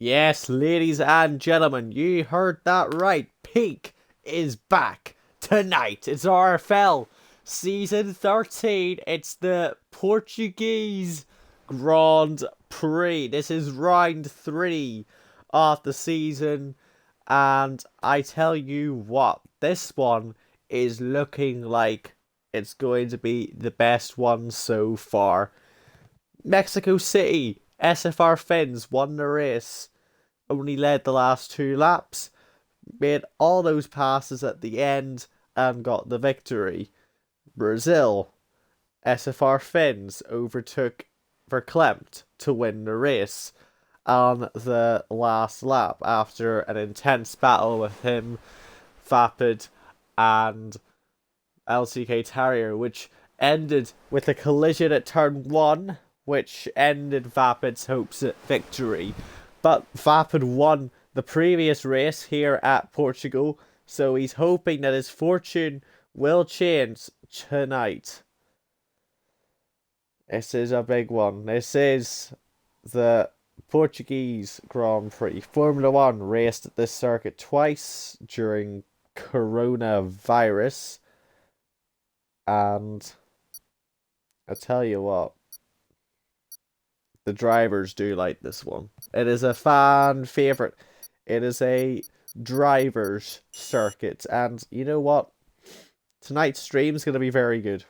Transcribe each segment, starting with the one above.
Yes, ladies and gentlemen, you heard that right. Peak is back tonight. It's RFL season 13. It's the Portuguese Grand Prix. This is round 3 of the season. And I tell you what, this one is looking like it's going to be the best one so far. Mexico City, SFR Finns won the race, only led the last 2 laps, made all those passes at the end, and got the victory. Brazil, SFR Finns overtook Verklempt to win the race on the last lap after an intense battle with him, Vapid, and LCK Terrier, which ended with a collision at turn 1, which ended Vapid's hopes at victory. But Vapid won the previous race here at Portugal, so he's hoping that his fortune will change tonight. This is a big one. This is the Portuguese Grand Prix. Formula One raced at this circuit twice during coronavirus. And I tell you what, the drivers do like this one. It is a fan favourite. It is a driver's circuit. And you know what? Tonight's stream is going to be very good.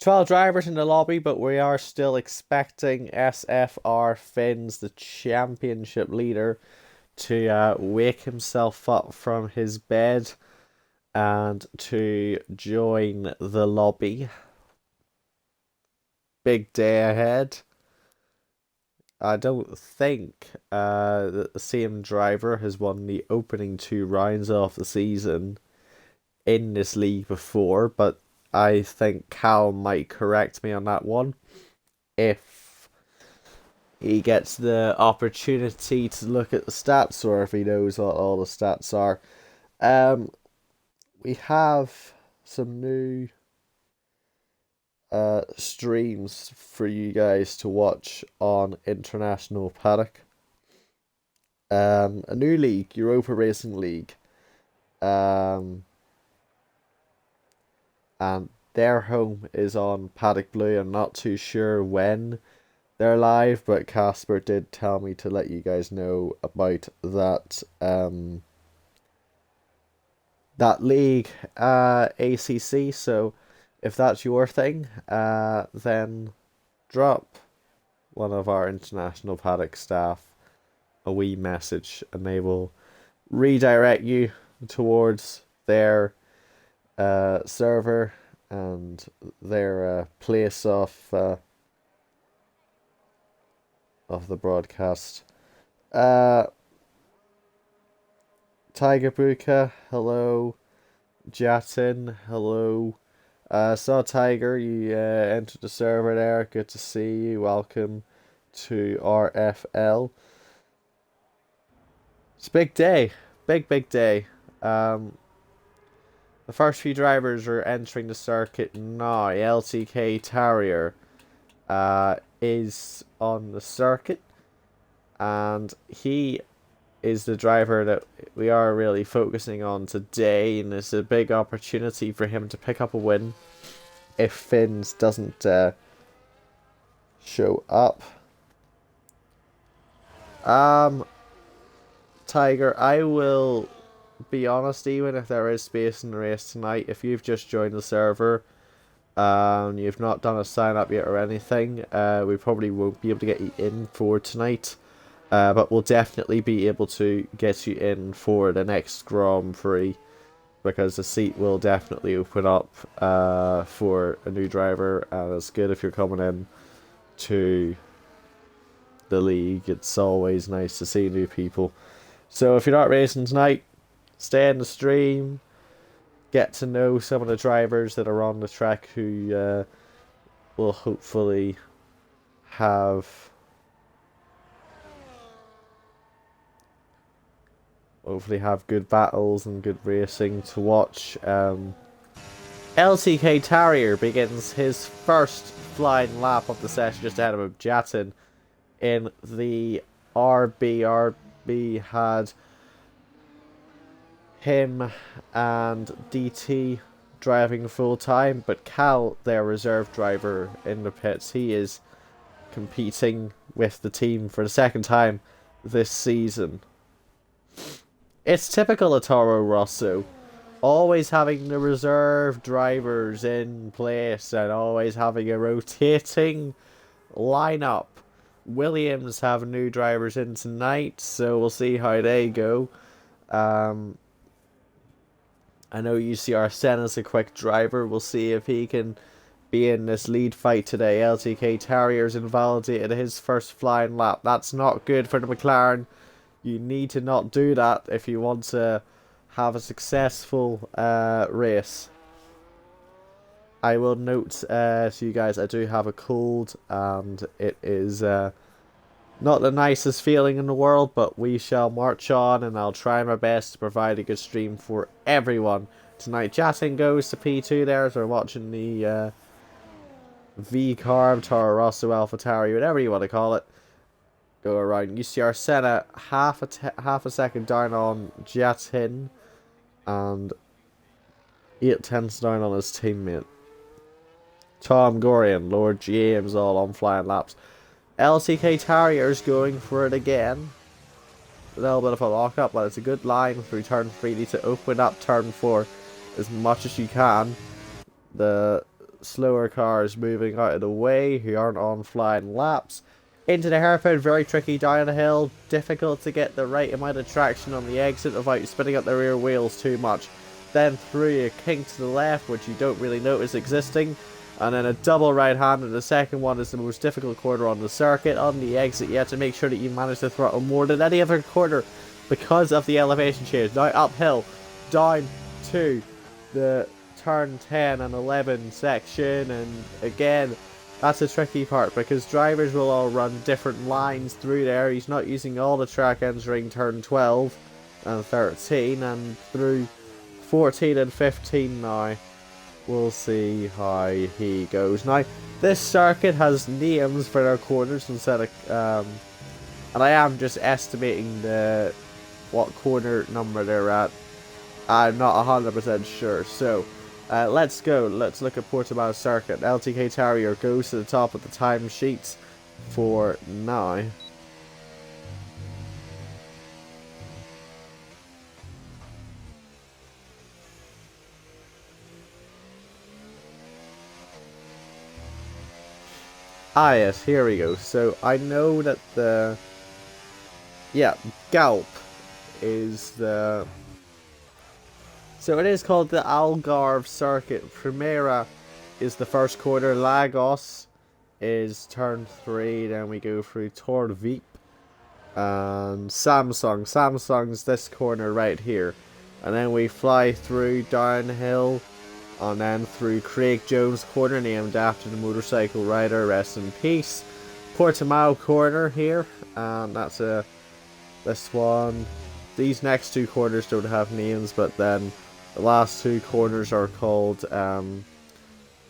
"12 drivers in the lobby, but we are still expecting SFR Finns, the championship leader, to wake himself up from his bed and to join the lobby. Big day ahead. I don't think that the same driver has won the opening 2 rounds of the season in this league before, but I think Cal might correct me on that one if he gets the opportunity to look at the stats, or if he knows what all the stats are. We have some new streams for you guys to watch on International Paddock. A new league, Europa Racing League. And their home is on Paddock Blue. I'm not too sure when they're live, but Casper did tell me to let you guys know about that that league, ACC. So if that's your thing, then drop one of our International Paddock staff a wee message and they will redirect you towards their server and their place of the broadcast. Tiger Buka, hello. Jatin, hello. Saw Tiger, you entered the server there. Good to see you. Welcome to RFL. It's a big day. Big day. The first few drivers are entering the circuit now. LTK Terrier is on the circuit, and he is the driver that we are really focusing on today, and it's a big opportunity for him to pick up a win if Finns doesn't show up. Tiger, I will be honest, even if there is space in the race tonight, if you've just joined the server and you've not done a sign up yet or anything, we probably won't be able to get you in for tonight. But we'll definitely be able to get you in for the next Grand Prix, because the seat will definitely open up for a new driver, and it's good if you're coming in to the league. It's always nice to see new people. So if you're not racing tonight, stay in the stream, get to know some of the drivers that are on the track who will hopefully have hopefully have good battles and good racing to watch. LTK Terrier begins his first flying lap of the session just ahead of Jatin in the RB had him and DT driving full time, but Cal, their reserve driver in the pits, he is competing with the team for the second time this season. It's typical of Toro Rosso, always having the reserve drivers in place and always having a rotating lineup. Williams have new drivers in tonight, so we'll see how they go. I know UCR Senna's a quick driver. We'll see if he can be in this lead fight today. LTK Terrier's invalidated his first flying lap. That's not good for the McLaren. You need to not do that if you want to have a successful race. I will note to you guys, I do have a cold and it is not the nicest feeling in the world, but we shall march on and I'll try my best to provide a good stream for everyone. Tonight, Jatin goes to P2 there, so we're watching the V-Carb, Toro Rosso, AlphaTauri, whatever you want to call it, go around. UCR Senna half a second down on Jatin and 8/10 down on his teammate. Tom Gorian, Lord James all on flying laps. LTK Terrier's going for it again. A little bit of a lock-up, but it's a good line through turn 3. You need to open up turn 4 as much as you can. The slower cars moving out of the way who aren't on flying laps. Into the hairpin, very tricky down the hill. Difficult to get the right amount of traction on the exit without spinning up the rear wheels too much. Then through a kink to the left, which you don't really notice existing. And then a double right hand, and the second one is the most difficult corner on the circuit. On the exit, you have to make sure that you manage to throttle more than any other corner because of the elevation change. Now uphill, down to the turn 10 and 11 section, and again, that's a tricky part because drivers will all run different lines through there. He's not using all the track entering turn 12 and 13, and through 14 and 15 now. We'll see how he goes. Now, this circuit has names for their corners instead of, and I am just estimating what corner number they're at. I'm not 100% sure. So, let's go. Let's look at Portugal circuit. LTK Terrier goes to the top of the timesheets for now. Ah yes, here we go. So I know that Galp is the... So it is called the Algarve circuit. Primera is the first corner. Lagos is turn 3. Then we go through Torvip and Samsung. Samsung's this corner right here. And then we fly through downhill. And then through Craig Jones corner, named after the motorcycle rider, rest in peace. Portimao corner here, and that's this one. These next two corners don't have names, but then the last two corners are called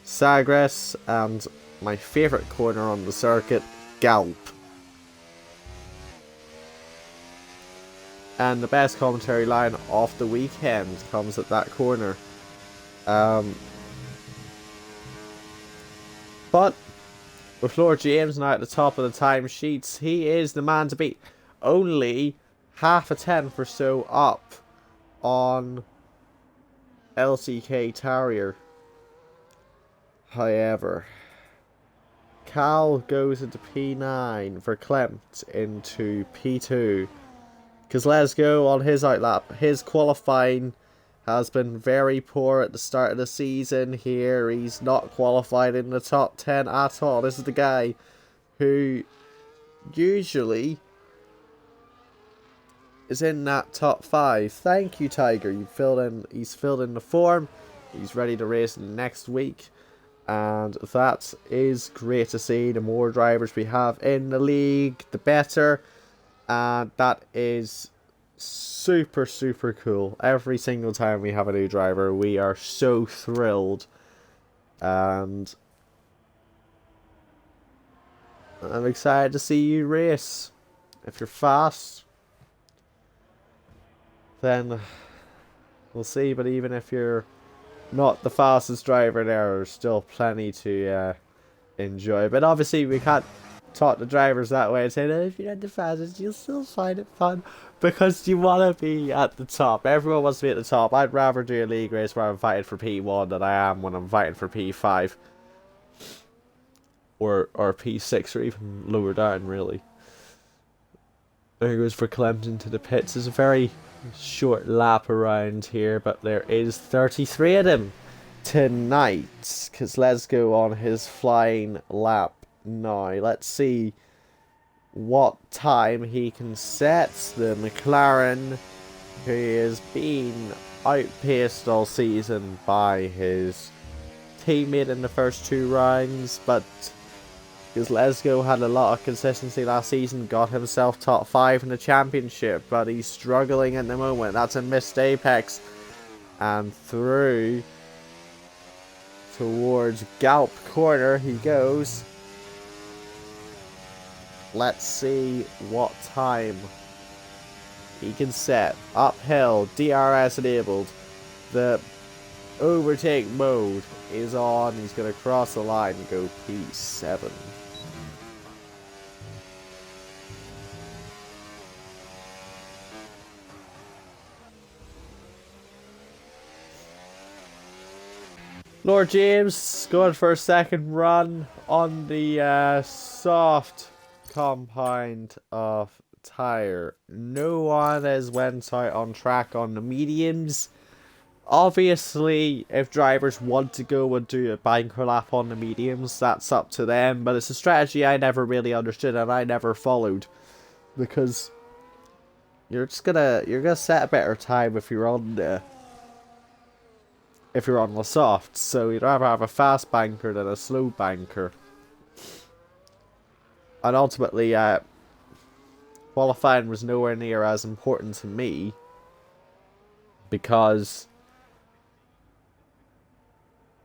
Sagres, and my favourite corner on the circuit, Galp. And the best commentary line off the weekend comes at that corner. But with Lord James now at the top of the timesheets, he is the man to beat. Only half a tenth or so up on LCK Terrier. However, Cal goes into P9 for Klimt into P2. Because let's go on his outlap. His qualifying has been very poor at the start of the season here. He's not qualified in the top 10 at all. This is the guy who usually is in that top 5. Thank you, Tiger. He's filled in the form. He's ready to race next week. And that is great to see. The more drivers we have in the league, the better. And that is super, super cool. Every single time we have a new driver, we are so thrilled. And I'm excited to see you race. If you're fast, then we'll see. But even if you're not the fastest driver, there's still plenty to enjoy. But obviously, we can't talk to drivers that way and say, no, if you're not the fastest, you'll still find it fun. Because you want to be at the top. Everyone wants to be at the top. I'd rather do a league race where I'm fighting for P1 than I am when I'm fighting for P5. Or P6, or even lower down, really. There goes for Clemson to the pits. It's a very short lap around here, but there is 33 of them tonight. Because let's go on his flying lap now. Let's see what time he can set. The McLaren, who is being outpaced all season by his teammate in the first 2 rounds, but because Lesgo had a lot of consistency last season, got himself top 5 in the championship, but he's struggling at the moment. That's a missed apex, and through towards Galp corner he goes. Let's see what time he can set. Uphill, DRS enabled. The overtake mode is on. He's going to cross the line and go P7. Lord James going for a second run on the soft compound of tyre. No one has went out on track on the mediums. Obviously, if drivers want to go and do a banker lap on the mediums, that's up to them, but it's a strategy I never really understood and I never followed, because you're gonna set a better time if you're on the soft. So you'd rather have a fast banker than a slow banker. And ultimately, qualifying was nowhere near as important to me, because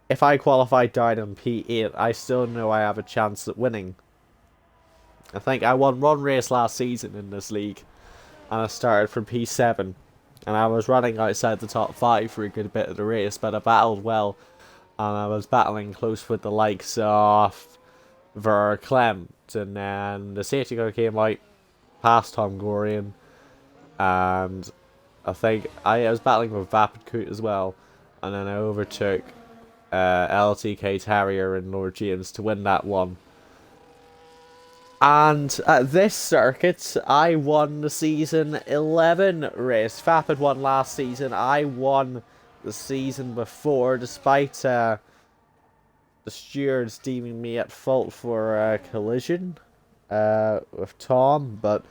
if I qualified down in P8, I still know I have a chance at winning. I think I won 1 race last season in this league, and I started from P7, and I was running outside the top 5 for a good bit of the race, but I battled well, and I was battling close with the likes of Verklempt, and then the safety car came out past Tom Gorian, and I think I was battling with Vapid as well, and then I overtook LTK Terrier and Lord James to win that one. And at this circuit, I won the season 11 race. Vapid won last season. I won the season before, despite the stewards deeming me at fault for a collision with Tom. But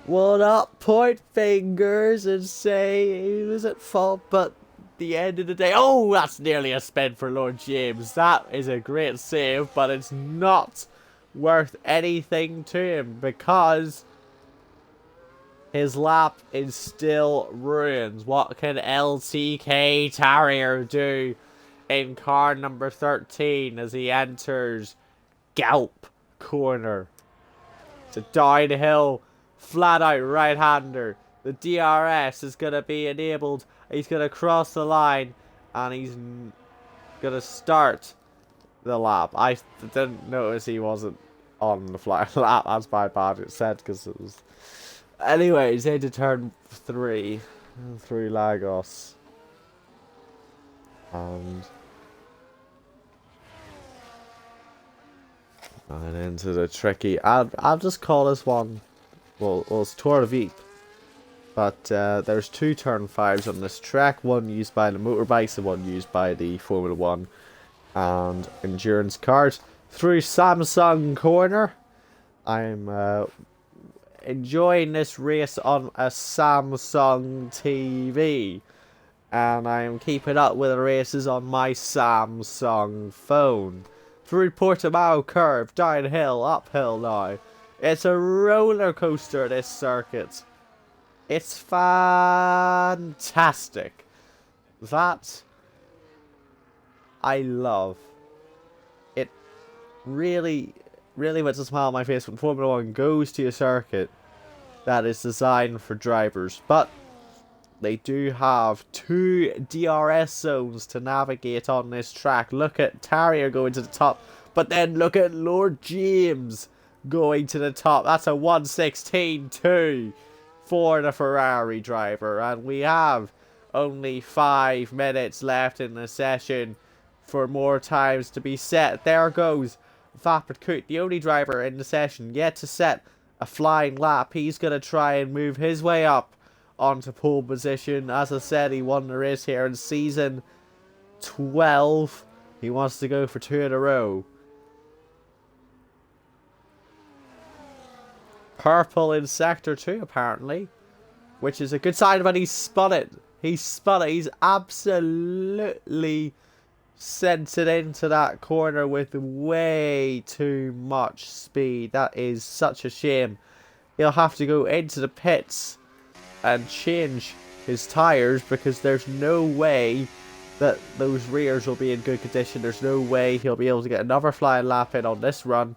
will not point fingers and say he was at fault, but the end of the day, oh, that's nearly a spin for Lord James. That is a great save, but it's not worth anything to him because his lap is still ruined. What can LTK Terrier do in car number 13 as he enters Galp corner? It's a downhill, flat out right-hander. The DRS is going to be enabled. He's going to cross the line, and he's going to start the lap. I didn't notice he wasn't on the flying lap. That's my bad, it said, because it was... Anyways, into turn 3 through Lagos. And into the tricky... I'll just call this one... Well, it's Tour de Veep. But there's 2 turn 5s on this track, one used by the motorbikes and one used by the Formula 1 and endurance cars. Through Samsung corner, I'm enjoying this race on a Samsung TV, and I am keeping up with the races on my Samsung phone. Through Portimao curve, downhill, uphill now. It's a roller coaster, this circuit. It's fantastic. That I love. It really, really puts a smile on my face when Formula 1 goes to a circuit that is designed for drivers. But they do have 2 DRS zones to navigate on this track. Look at Tarrier going to the top, but then look at Lord James going to the top. That's a 1:16.2 for the Ferrari driver. And we have only 5 minutes left in the session for more times to be set. There goes Paddock, the only driver in the session yet to set a flying lap. He's going to try and move his way up onto pole position. As I said, he won the race here in season 12. He wants to go for 2 in a row. Purple in sector 2 apparently, which is a good sign, but he's spun it. He's spun it. He's absolutely sent it into that corner with way too much speed. That is such a shame. He'll have to go into the pits and change his tires, because there's no way that those rears will be in good condition. There's no way he'll be able to get another flying lap in on this run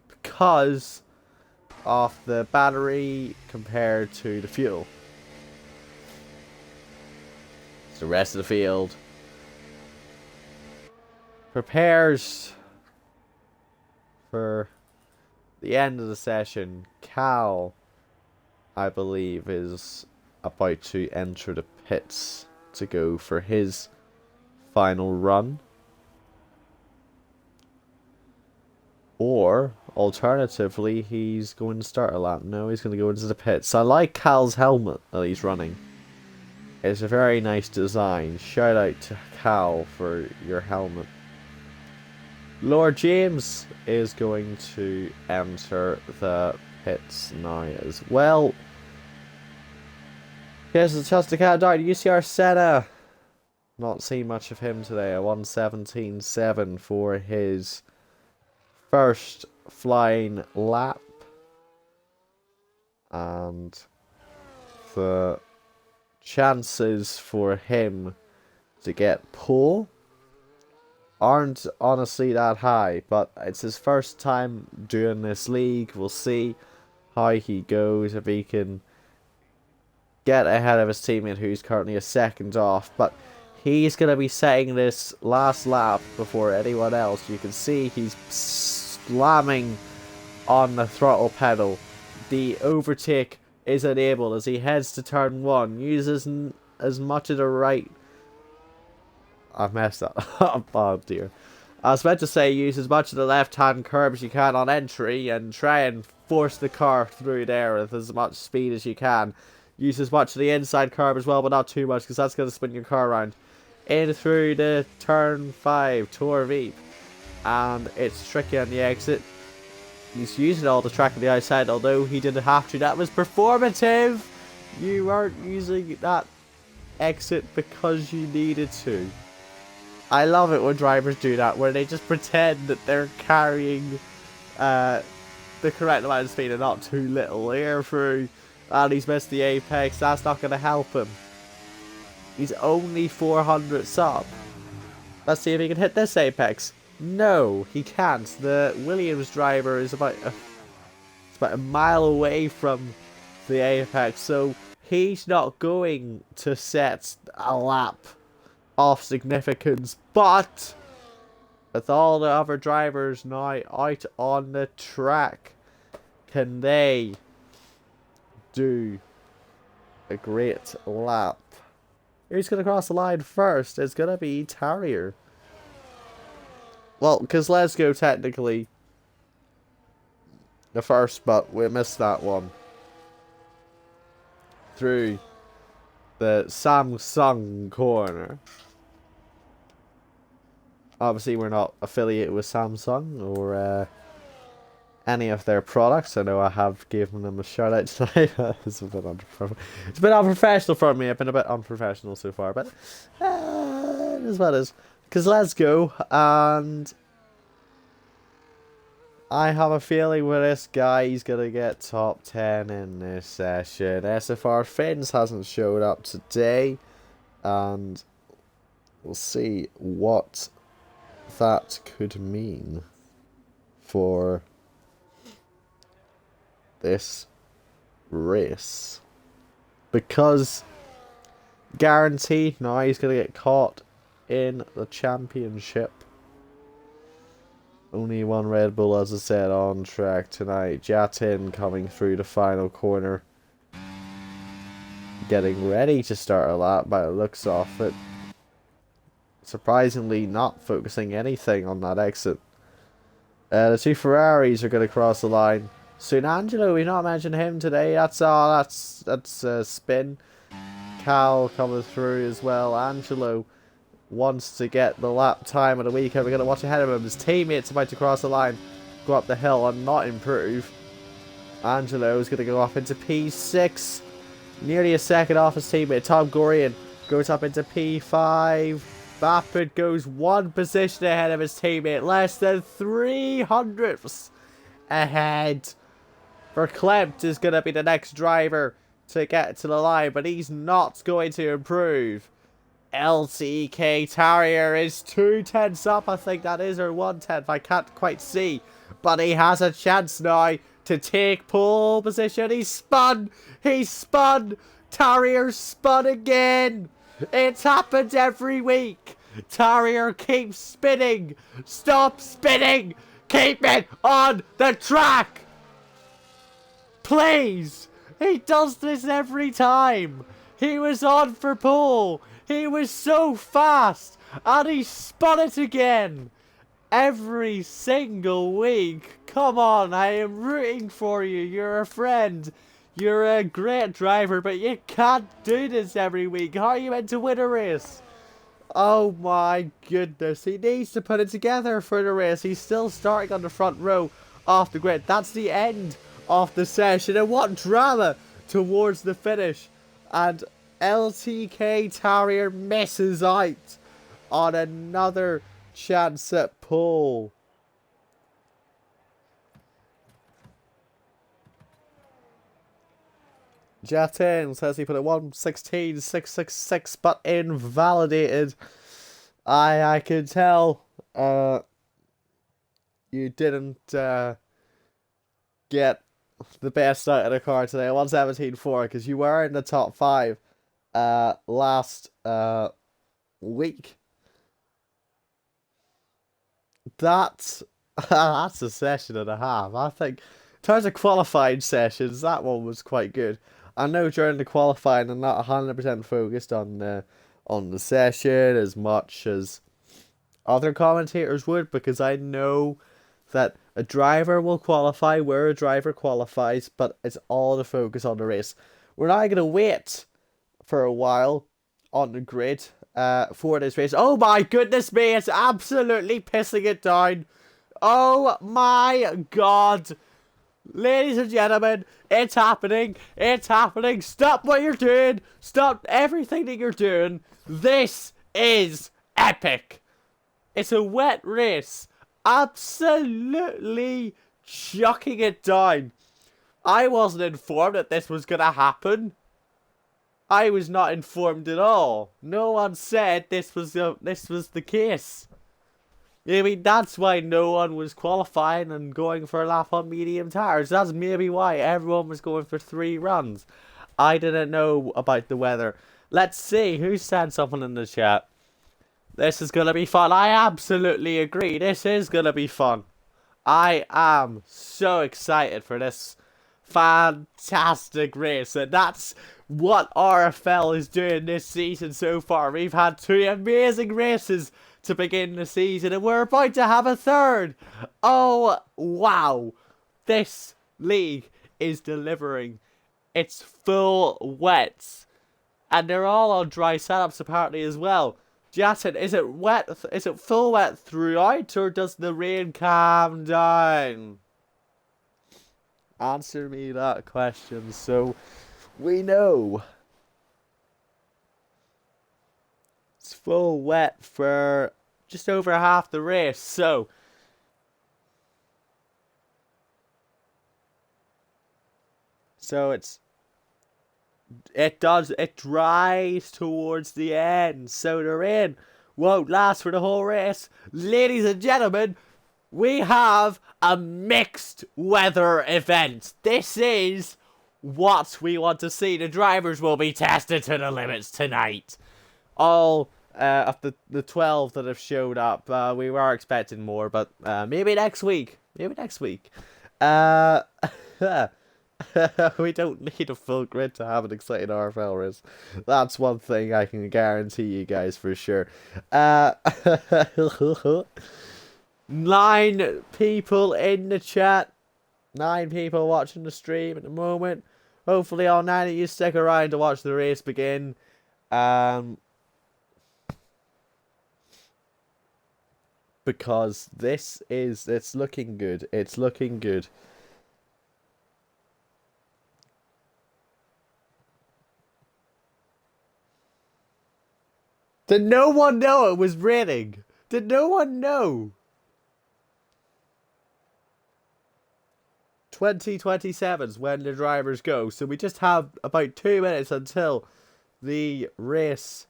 because of the battery compared to the fuel. So the rest of the field prepares for the end of the session. Cal, I believe, is about to enter the pits to go for his final run. Or, alternatively, he's going to start a lap. No, he's going to go into the pits. I like Cal's helmet that he's running. It's a very nice design. Shout out to Cal for your helmet. Lord James is going to enter the pits now as well. Here's the chance to count down. UCR Senna. Not seen much of him today. A 1:17.7 for his first flying lap. And the chances for him to get pole aren't honestly that high, but it's his first time doing this league. We'll see how he goes, if he can get ahead of his teammate who's currently a second off. But he's going to be setting this last lap before anyone else. You can see he's slamming on the throttle pedal. The overtake is enabled as he heads to turn 1. Uses as much of the right... I've messed that up. Oh dear. I was meant to say use as much of the left-hand curb as you can on entry and try and force the car through there with as much speed as you can. Use as much of the inside curb as well, but not too much, because that's going to spin your car around. In through the turn 5, Tour Veep. And it's tricky on the exit. He's using all the track on the outside, although he didn't have to. That was performative! You weren't using that exit because you needed to. I love it when drivers do that, where they just pretend that they're carrying the correct amount of speed and not too little. Here through, and he's missed the apex. That's not going to help him. He's only 400 up. Let's see if he can hit this apex. No, he can't. The Williams driver is about a mile away from the apex, so he's not going to set a lap of significance. But with all the other drivers now out on the track, can they do a great lap? Who's going to cross the line first? It's going to be Tarrier. Well, because Let's Go technically the first, but we missed that one. Through the Samsung corner. Obviously, we're not affiliated with Samsung or any of their products. I know I have given them a shout out tonight. It's a bit unprofessional for me. I've been a bit unprofessional so far, but it is what it is. Because Let's Go, and I have a feeling with this guy, he's going to get top 10 in this session. SFR Fins hasn't showed up today, and we'll see what that could mean for this race. Because guaranteed now he's going to get caught in the championship. Only one Red Bull, as I said, on track tonight. Jatin coming through the final corner. Getting ready to start a lap by the looks of it. Surprisingly not focusing anything on that exit. The two Ferraris are going to cross the line. Soon Angelo, we not mentioned him today. That's all. That's a spin. Cal coming through as well. Angelo wants to get the lap time of the weekend. We're going to watch ahead of him. His teammates about to cross the line, go up the hill and not improve. Angelo is going to go off into P6. Nearly a second off his teammate. Tom Gorian goes up into P5. Vapid goes one position ahead of his teammate. Less than 300ths ahead. Verklempt is going to be the next driver to get to the line, but he's not going to improve. LTK Terrier is 2/10 up, I think that is, or 1/10, I can't quite see. But he has a chance now to take pole position. He's spun! He's spun! Terrier spun again! It's happened every week! Terrier keeps spinning! Stop spinning! Keep it on the track! Please! He does this every time! He was on for pole! He was so fast, and he spun it again. Every single week. Come on, I am rooting for you. You're a friend. You're a great driver, but you can't do this every week. How are you meant to win a race? Oh my goodness. He needs to put it together for the race. He's still starting on the front row off the grid. That's the end of the session. And what drama towards the finish. And LTK Terrier misses out on another chance at pole. Jatin says he put a 1:16.666 but invalidated. I can tell you didn't get the best out of the car today. 1:17.4 because you were in the top 5 last week. That's a session and a half. I think in terms of qualifying sessions, that one was quite good. I know during the qualifying I'm not 100% focused on the session as much as other commentators would, because I know that a driver will qualify where a driver qualifies, but it's all the focus on the race. We're not going to wait for a while on the grid for this race. Oh my goodness me, it's absolutely pissing it down. Oh my god. Ladies and gentlemen, it's happening. It's happening. Stop what you're doing. Stop everything that you're doing. This is epic. It's a wet race. Absolutely chucking it down. I wasn't informed that this was going to happen. I was not informed at all. No one said this was the case. I mean, that's why no one was qualifying and going for a lap on medium tires. That's maybe why everyone was going for 3 runs. I didn't know about the weather. Let's see who said something in the chat. This is going to be fun. I absolutely agree. This is going to be fun. I am so excited for this fantastic race. And that's what RFL is doing this season so far. We've had 2 amazing races to begin the season, and we're about to have a 3rd. Oh, wow. This league is delivering. It's full wets. And they're all on dry setups apparently as well. Jatin, is it wet? Is it full wet throughout, or does the rain calm down? Answer me that question so we know. It's full wet for just over half the race, so So it dries towards the end. So the rain won't last for the whole race. Ladies and gentlemen, we have a mixed weather event. This is what we want to see. The drivers will be tested to the limits tonight. All of the 12 that have showed up, we were expecting more, but maybe next week. Maybe next week. We don't need a full grid to have an exciting RFL race. That's one thing I can guarantee you guys for sure. 9 people in the chat. 9 people watching the stream at the moment. Hopefully all 9 of you stick around to watch the race begin. Because it's looking good. It's looking good. Did no one know it was raining? Did no one know? 2027's when the drivers go, so we just have about 2 minutes until the race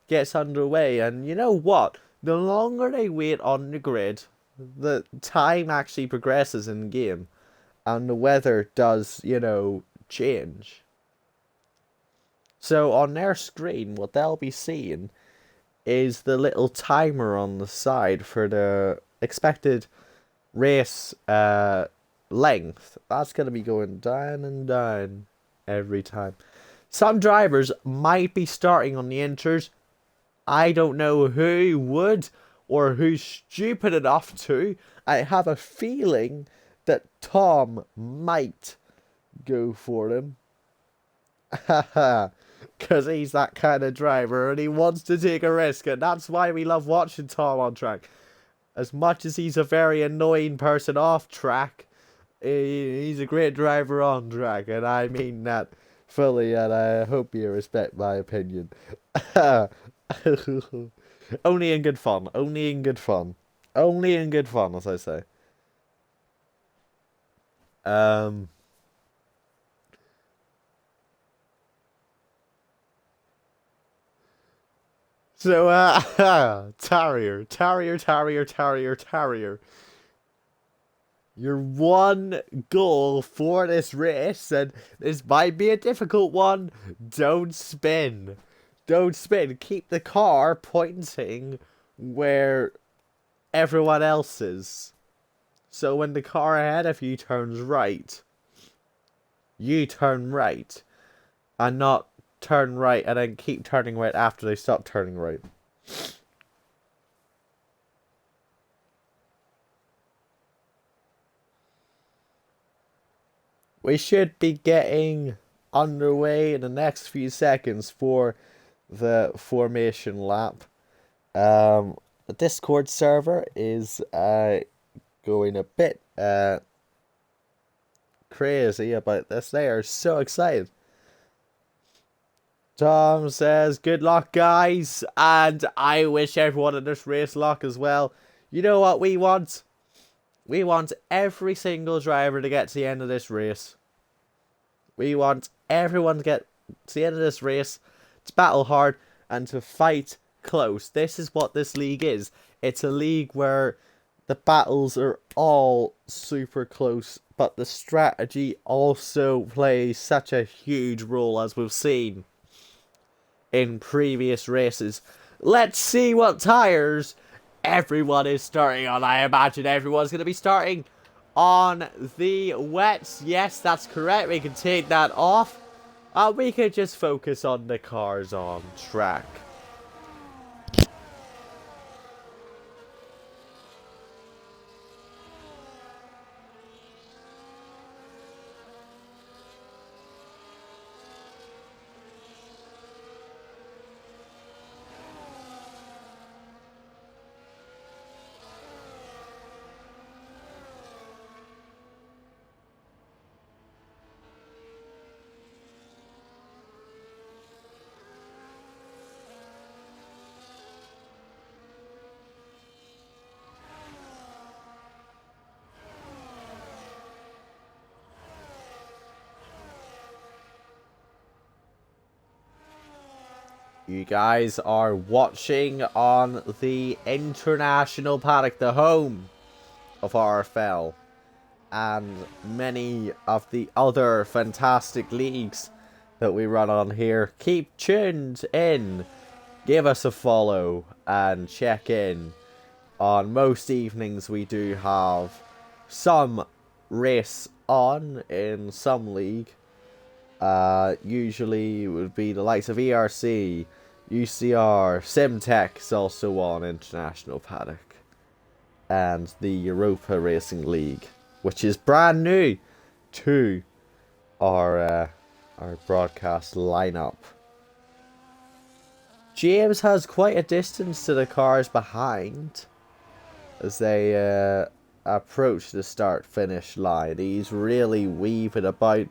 gets underway. And you know what? The longer they wait on the grid, the time actually progresses in the game, and the weather does, you know, change. So on their screen, what they'll be seeing is the little timer on the side for the expected race length. That's going to be going down and down every time. Some drivers might be starting on the inters. I don't know who would or who's stupid enough to. I have a feeling that Tom might go for them. Haha. Because he's that kind of driver and he wants to take a risk, and that's why we love watching Tom on track. As much as he's a very annoying person off track, he's a great driver on track, and I mean that fully, and I hope you respect my opinion. Only in good fun. Only in good fun. Only in good fun, as I say. So, Tarrier. Your one goal for this race, and this might be a difficult one, don't spin. Don't spin. Keep the car pointing where everyone else is. So when the car ahead of you turns right, you turn right. And not turn right and then keep turning right after they stop turning right. We should be getting underway in the next few seconds for the formation lap. The Discord server is going a bit crazy about this. They are so excited. Tom says, good luck, guys, and I wish everyone in this race luck as well. You know what we want? We want every single driver to get to the end of this race. We want everyone to get to the end of this race, to battle hard, and to fight close. This is what this league is. It's a league where the battles are all super close, but the strategy also plays such a huge role, as we've seen in previous races. Let's see what tires everyone is starting on. I imagine everyone's going to be starting on the wets. Yes, that's correct. We can take that off. We could just focus on the cars on track. You guys are watching on the international paddock, the home of RFL, and many of the other fantastic leagues that we run on here. Keep tuned in, give us a follow, and check in. On most evenings we do have some race on in some league. Usually it would be the likes of ERC, UCR, Simtech is also on International Paddock, and the Europa Racing League, which is brand new to our broadcast lineup. James has quite a distance to the cars behind as they approach the start-finish line. He's really weaving about,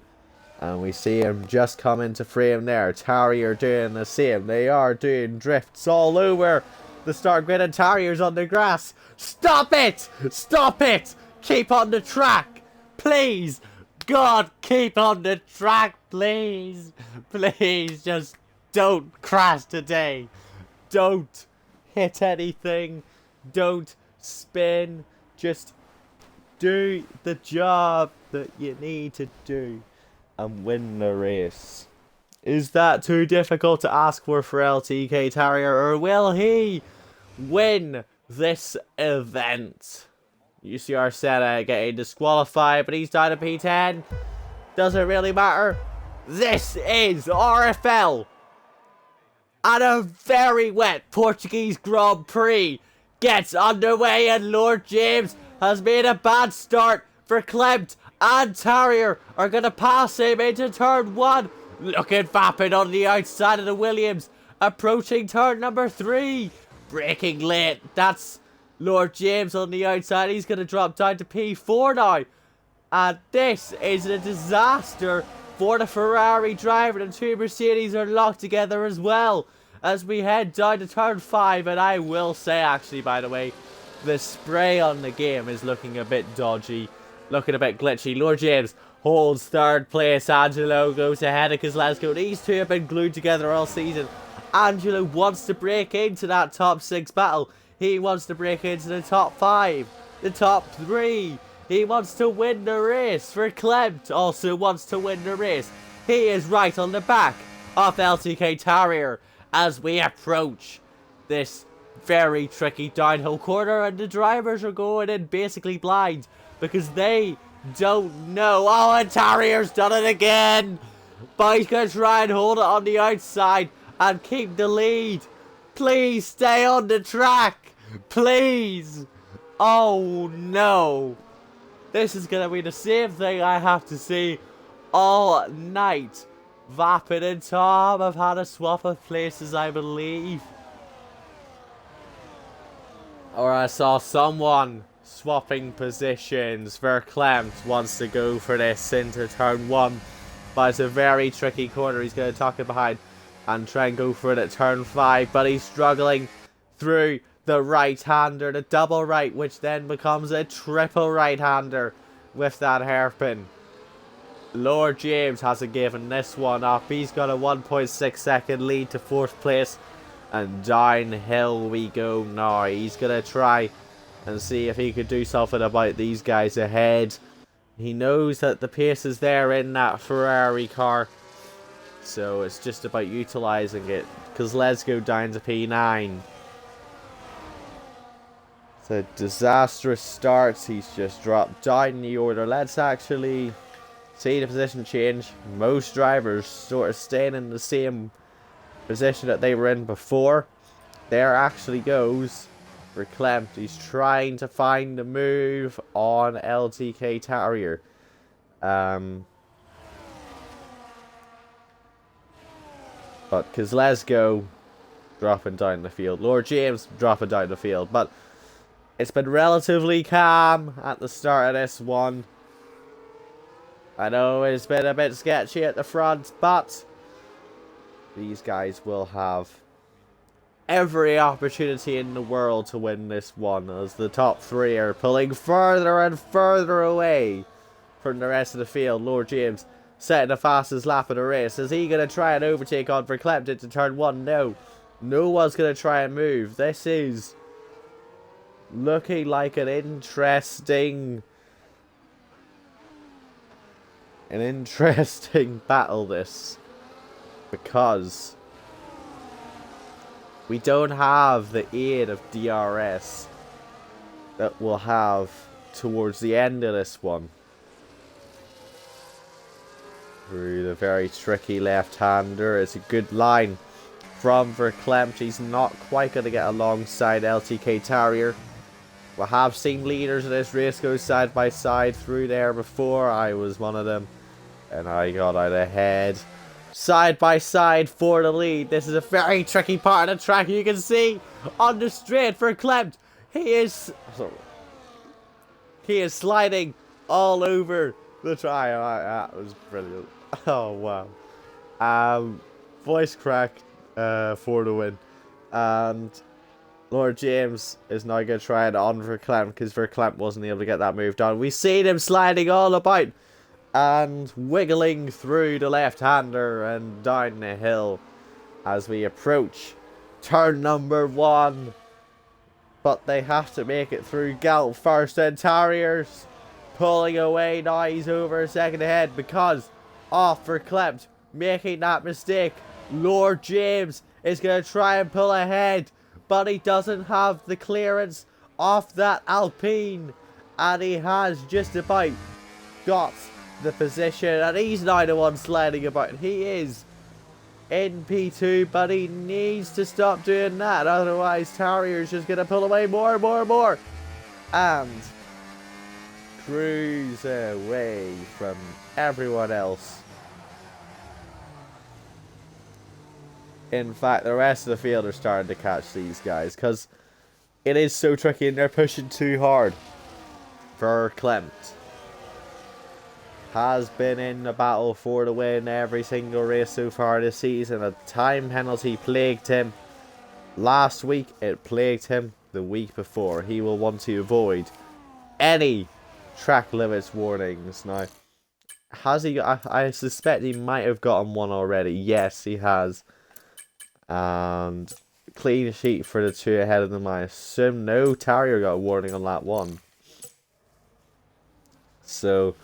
and we see him just come into frame there. Tarrier doing the same. They are doing drifts all over the start grid, and Tarrier's on the grass. Stop it! Stop it! Keep on the track! Please! God, keep on the track, please! Please, just don't crash today. Don't hit anything. Don't spin. Just do the job that you need to do and win the race. Is that too difficult to ask for LTK Tarrier, or will he win this event? UCR Senna getting disqualified, but he's down to P10. Doesn't really matter. This is RFL, and a very wet Portuguese Grand Prix gets underway, and Lord James has made a bad start. Verklempt and Tarrier are going to pass him into turn 1. Look at Vapid on the outside of the Williams, approaching turn number 3. Braking late. That's Lord James on the outside. He's going to drop down to P4 now. And this is a disaster for the Ferrari driver. The two Mercedes are locked together as well as we head down to turn 5. And I will say, actually, by the way, the spray on the game is looking a bit dodgy, looking a bit glitchy. Lord James holds third place. Angelo goes ahead of Kozlowski. These two have been glued together all season. Angelo wants to break into that top 6 battle. He wants to break into the top 5, the top 3. He wants to win the race. Verklempt also wants to win the race. He is right on the back of LTK Tarrier as we approach this very tricky downhill corner, and the drivers are going in basically blind because they don't know. Oh, and Tarrier's done it again, but he's going to try and hold it on the outside and keep the lead. Please stay on the track, please. Oh no, this is going to be the same thing I have to see all night. Vapid and Tom have had a swap of places, I believe. Or I saw someone swapping positions. Verklempt wants to go for this into turn 1, but it's a very tricky corner. He's going to tuck it behind and try and go for it at turn 5, but he's struggling through the right-hander, the double right, which then becomes a triple right-hander with that hairpin. Lord James hasn't given this one up. He's got a 1.6 second lead to 4th place. And downhill we go now. He's going to try and see if he could do something about these guys ahead. He knows that the pace is there in that Ferrari car, so it's just about utilising it. Because let's go down to P9. It's a disastrous start. He's just dropped down the order. Let's actually see the position change. Most drivers sort of staying in the same position that they were in before. There actually goes Verklempt. He's trying to find the move on LTK Tarrier. But Kozlowski dropping down the field. Lord James dropping down the field. But it's been relatively calm at the start of this one. I know it's been a bit sketchy at the front, but these guys will have every opportunity in the world to win this one, as the top 3 are pulling further and further away from the rest of the field. Lord James setting the fastest lap of the race. Is he going to try and overtake on Verklempt into turn 1? No. No one's going to try and move. This is looking like an interesting battle, this. Because we don't have the aid of DRS that we'll have towards the end of this one. Through the very tricky left-hander. It's a good line from Verklempt. He's not quite going to get alongside LTK Terrier. We have seen leaders in this race go side by side through there before. I was one of them, and I got out ahead. Side by side for the lead. This is a very tricky part of the track. You can see on the straight Verklempt. He is sliding all over the track. That was brilliant. Oh wow. Voice crack for the win. And Lord James is now going to try it on Verklempt because Verklempt wasn't able to get that move done. We've seen him sliding all about and wiggling through the left-hander and down the hill as we approach turn number 1. But they have to make it through Galt first, and Terriers pulling away. Now he's over a second ahead because of Verklempt making that mistake. Lord James is going to try and pull ahead, but he doesn't have the clearance off that Alpine, and he has just about got the position, and he's now the one sliding about. He is in P2, but he needs to stop doing that, otherwise Terrier's just going to pull away more and more and more, and cruise away from everyone else. In fact, the rest of the field are starting to catch these guys because it is so tricky and they're pushing too hard. Verklempt has been in the battle for the win every single race so far this season. A time penalty plagued him last week. It plagued him the week before. He will want to avoid any track limits warnings. Now, has he? I suspect he might have gotten one already. Yes, he has. And clean sheet for the 2 ahead of them. I assume no Terrier got a warning on that one. So,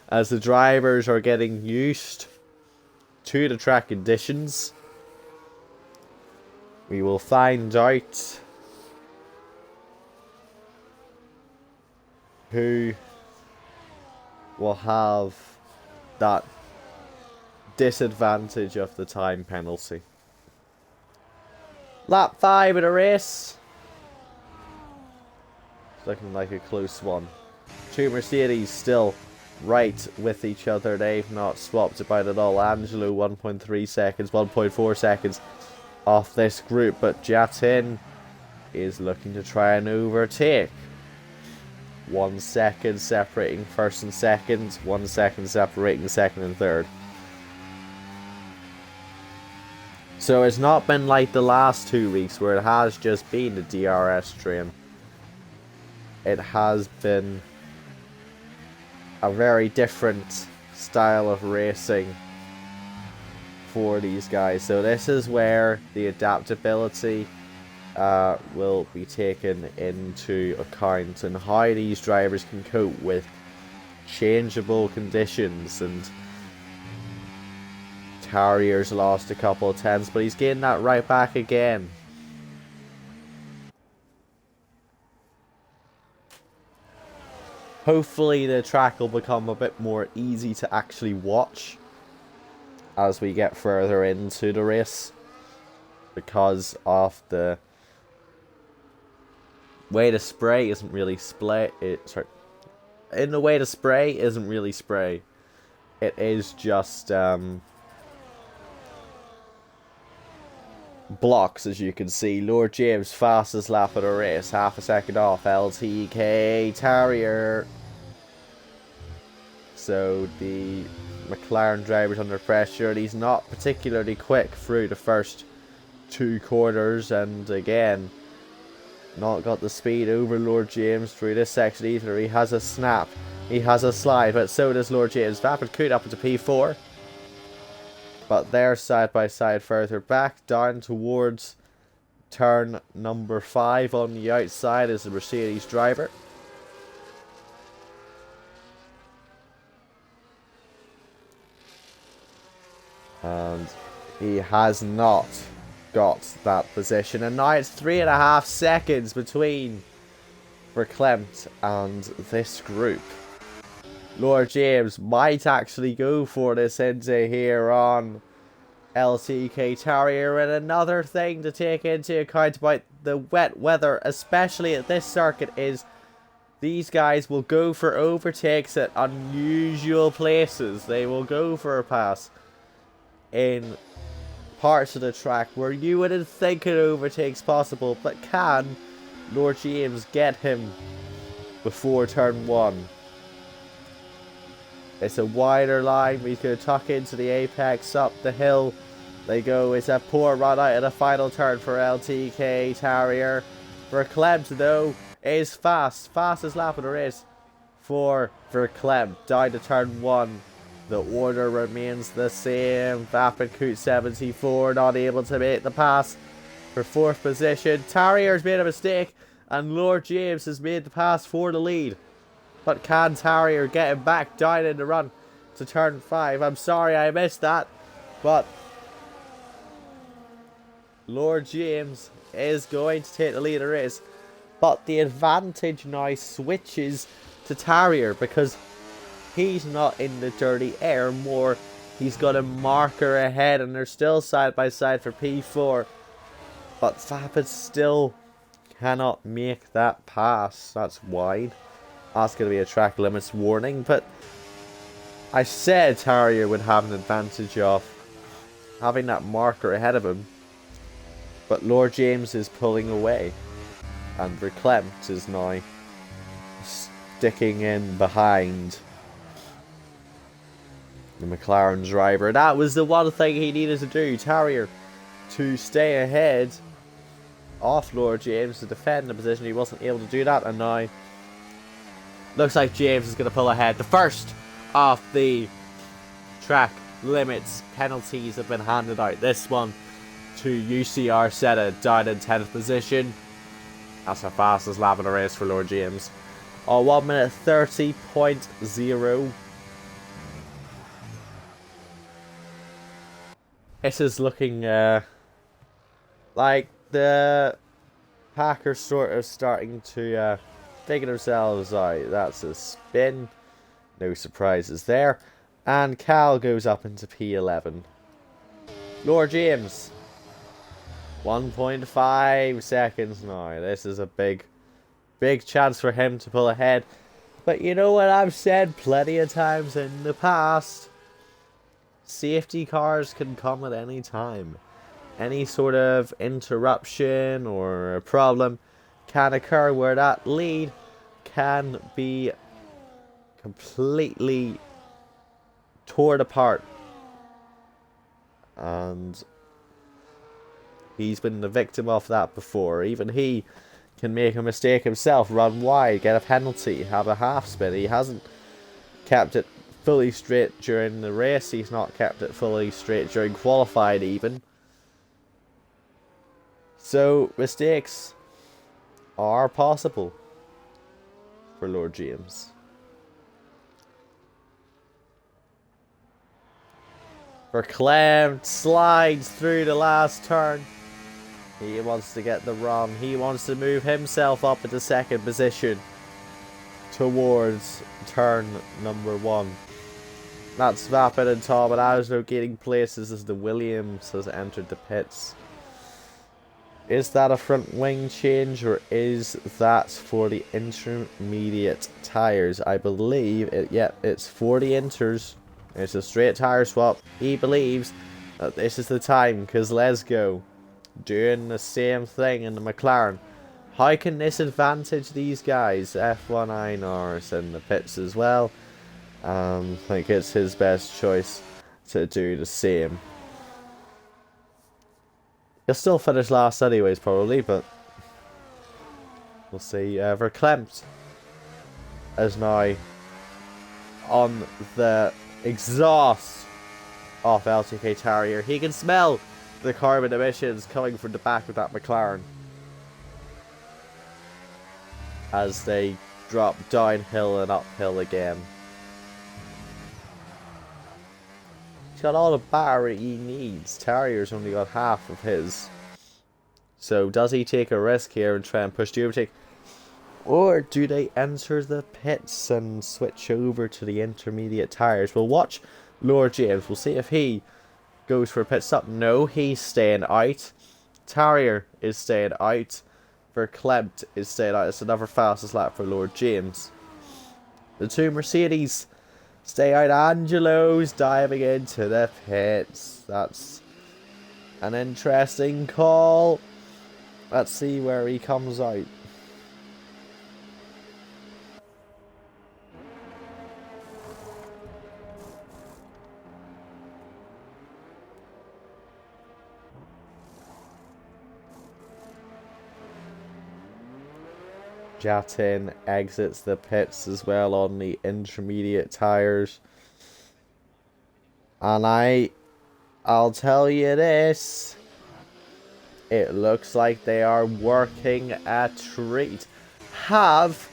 as the drivers are getting used to the track conditions, we will find out who will have that disadvantage of the time penalty. Lap 5 of the race. It's looking like a close one. 2 Mercedes still right with each other. They've not swapped about at all. Angelo 1.3 seconds, 1.4 seconds off this group. But Jatin is looking to try and overtake. 1 second separating first and second. 1 second separating second and third. So it's not been like the last 2 weeks where it has just been the DRS train. It has been a very different style of racing for these guys. So this is where the adaptability will be taken into account and how these drivers can cope with changeable conditions. And Terrier's lost a couple of tenths, but he's getting that right back again. Hopefully the track will become a bit more easy to actually watch as we get further into the race, because of the way the spray isn't really in the way the spray isn't really spray. It is just blocks, as you can see. Lord James fastest lap of the race, half a second off LTK Terrier. So the McLaren driver's under pressure, and he's not particularly quick through the first 2 corners, and again not got the speed over Lord James through this section either. He has a snap, he has a slide, but so does Lord James. Vapid Coot up into P4. But they're side by side further back, down towards turn number 5 on the outside is the Mercedes driver. And he has not got that position. And now it's 3.5 seconds between Verklempt and this group. Lord James might actually go for this into here on LTK Terrier. And another thing to take into account about the wet weather, especially at this circuit, is these guys will go for overtakes at unusual places. They will go for a pass in parts of the track where you wouldn't think an overtake's possible, but can Lord James get him before turn 1? It's a wider line. We could tuck into the apex, up the hill they go. It's a poor run out of the final turn for LTK Terrier. Verklempt, though, is fast. Fastest lap of the race for Verklempt. Down to turn 1. The order remains the same. Vapenkoot 74 not able to make the pass for 4th position. Terrier's made a mistake and Lord James has made the pass for the lead. But can Terrier get him back down in the run to turn 5? I'm sorry I missed that. But Lord James is going to take the lead of the race. But the advantage now switches to Terrier because he's not in the dirty air more. He's got a marker ahead and they're still side by side for P4. But Vapid still cannot make that pass. That's wide. That's going to be a track limits warning. But I said Terrier would have an advantage of having that marker ahead of him. But Lord James is pulling away. And Verklempt is now sticking in behind the McLaren driver. That was the one thing he needed to do, Terrier, to stay ahead of Lord James to defend the position. He wasn't able to do that, and now looks like James is going to pull ahead. The first of the track limits penalties have been handed out. This one to UCR Seta down in 10th position. That's the fastest lap in the race for Lord James. 1 minute 30.0. This is looking like the pack are sort of starting to figure themselves out. That's a spin. No surprises there. And Cal goes up into P11. Lord James. 1.5 seconds now. This is a big chance for him to pull ahead. But you know what I've said plenty of times in the past? Safety cars can come at any time. Any sort of interruption or a problem can occur where that lead can be completely torn apart. And he's been the victim of that before. Even he can make a mistake himself, run wide, get a penalty, have a half spin. He hasn't kept it fully straight during the race. He's not kept it fully straight during qualified even. So mistakes are possible for Lord James. Verklempt slides through the last turn. He wants to get the run. He wants to move himself up into 2nd position towards turn number 1. That's Vapid and Tom and Asno gaining places as the Williams has entered the pits. Is that a front wing change or is that for the intermediate tyres? I believe it's for the inters. It's a straight tyre swap. He believes that this is the time because let's go. Doing the same thing in the McLaren. How can this advantage these guys? F1 Einars in the pits as well. I think it's his best choice to do the same. He'll still finish last anyways probably, but we'll see. Verklempt is now on the exhaust off LTK Terrier. He can smell the carbon emissions coming from the back of that McLaren as they drop downhill and uphill again. He's got all the battery he needs. Terrier's only got half of his. So does he take a risk here and try and push the overtake? Or do they enter the pits and switch over to the intermediate tyres? We'll watch Lord James. We'll see if he goes for a pit stop. No, he's staying out. Terrier is staying out. Verklempt is staying out. It's another fastest lap for Lord James. The two Mercedes stay out. Angelo's diving into the pits. That's an interesting call. Let's see where he comes out. Jatin exits the pits as well on the intermediate tires. And I'll tell you this. It looks like they are working a treat. Have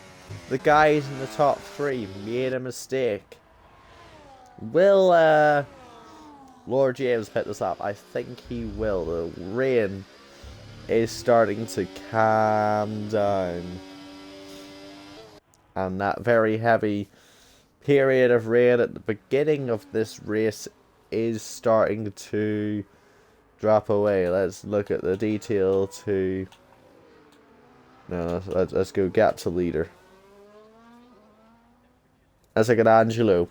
the guys in the top three made a mistake? Will Lord James pit this up? I think he will. The rain is starting to calm down. And that very heavy period of rain at the beginning of this race is starting to drop away. Let's look at the detail to... No, let's go gap to leader. Let's look at Angelo.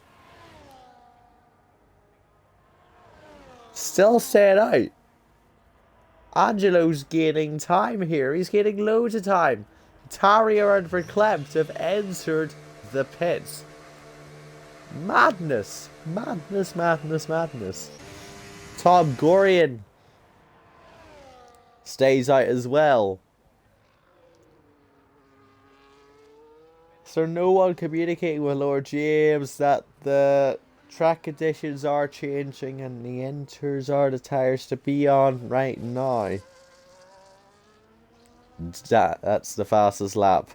Still staying out. Angelo's gaining time here. He's gaining loads of time. Terrier and Verklempt have entered the pits. Madness. Madness, madness, madness. Tom Gorian stays out as well. So no one communicating with Lord James that the track conditions are changing and the inters are the tyres to be on right now. That's the fastest lap.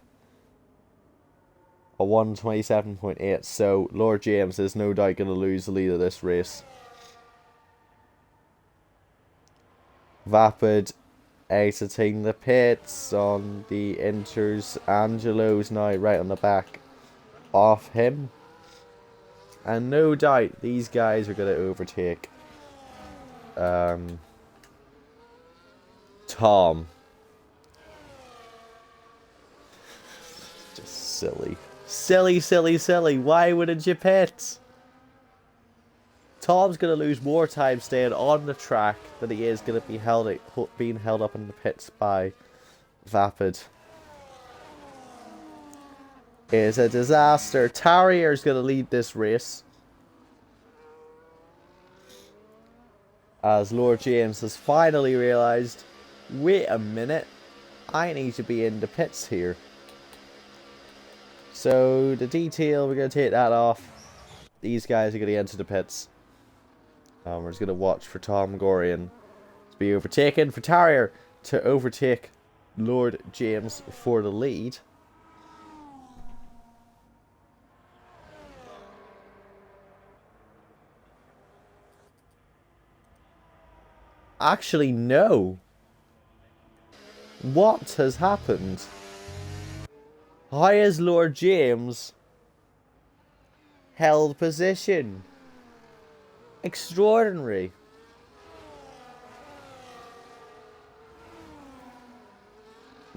A 1:27.8. So Lord James is no doubt going to lose the lead of this race. Vapid exiting the pits on the inters. Angelo's now right on the back of him. And no doubt these guys are going to overtake Tom. Just silly. Silly, silly, silly. Why wouldn't you pit? Tom's going to lose more time staying on the track than he is going to be being held up in the pits by Vapid. It's a disaster. Terrier's going to lead this race, as Lord James has finally realised, wait a minute, I need to be in the pits here. So the detail, we're going to take that off. These guys are going to enter the pits. We're just going to watch for Tom Gorian to be overtaken, for Terrier to overtake Lord James for the lead. Actually, no. What has happened? How has Lord James held position? Extraordinary.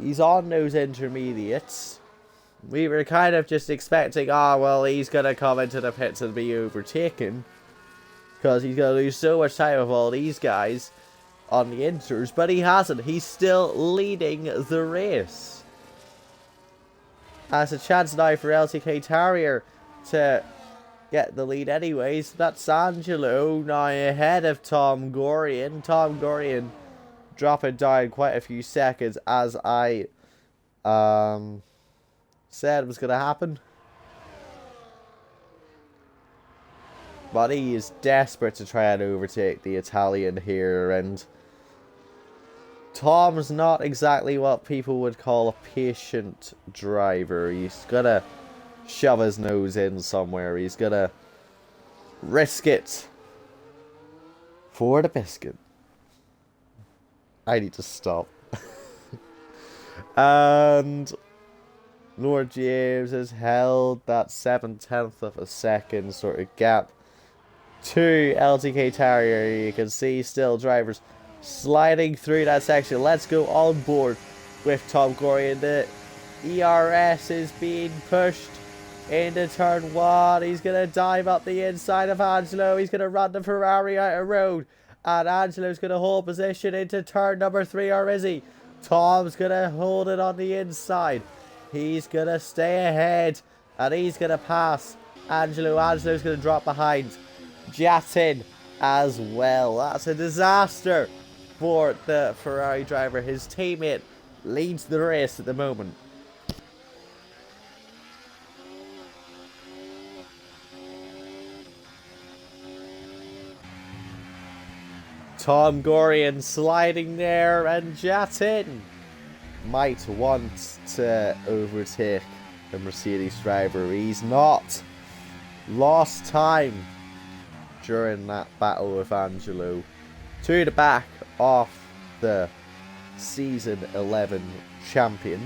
He's on those intermediates. We were kind of just expecting, well, he's going to come into the pits and be overtaken, because he's going to lose so much time with all these guys on the inters, but he hasn't. He's still leading the race. That's a chance now for LTK Terrier to get the lead anyways. That's Angelo now ahead of Tom Gorian. Tom Gorian dropping down quite a few seconds, as I said was going to happen. But he is desperate to try and overtake the Italian here, and Tom's not exactly what people would call a patient driver. He's gonna shove his nose in somewhere. He's gonna risk it for the biscuit. I need to stop. And Lord James has held that 7/10 of a second sort of gap to LTK Terrier. You can see still drivers sliding through that section. Let's go on board with Tom Gorian. The ERS is being pushed into turn 1. He's going to dive up the inside of Angelo. He's going to run the Ferrari out of road. And Angelo's going to hold position into turn number 3, or is he? Tom's going to hold it on the inside. He's going to stay ahead. And he's going to pass Angelo. Angelo's going to drop behind Jatin as well. That's a disaster for the Ferrari driver. His teammate leads the race at the moment. Tom Gorian sliding there, and Jatin might want to overtake the Mercedes driver. He's not. Lost time during that battle with Angelo to the back of the Season 11 champion.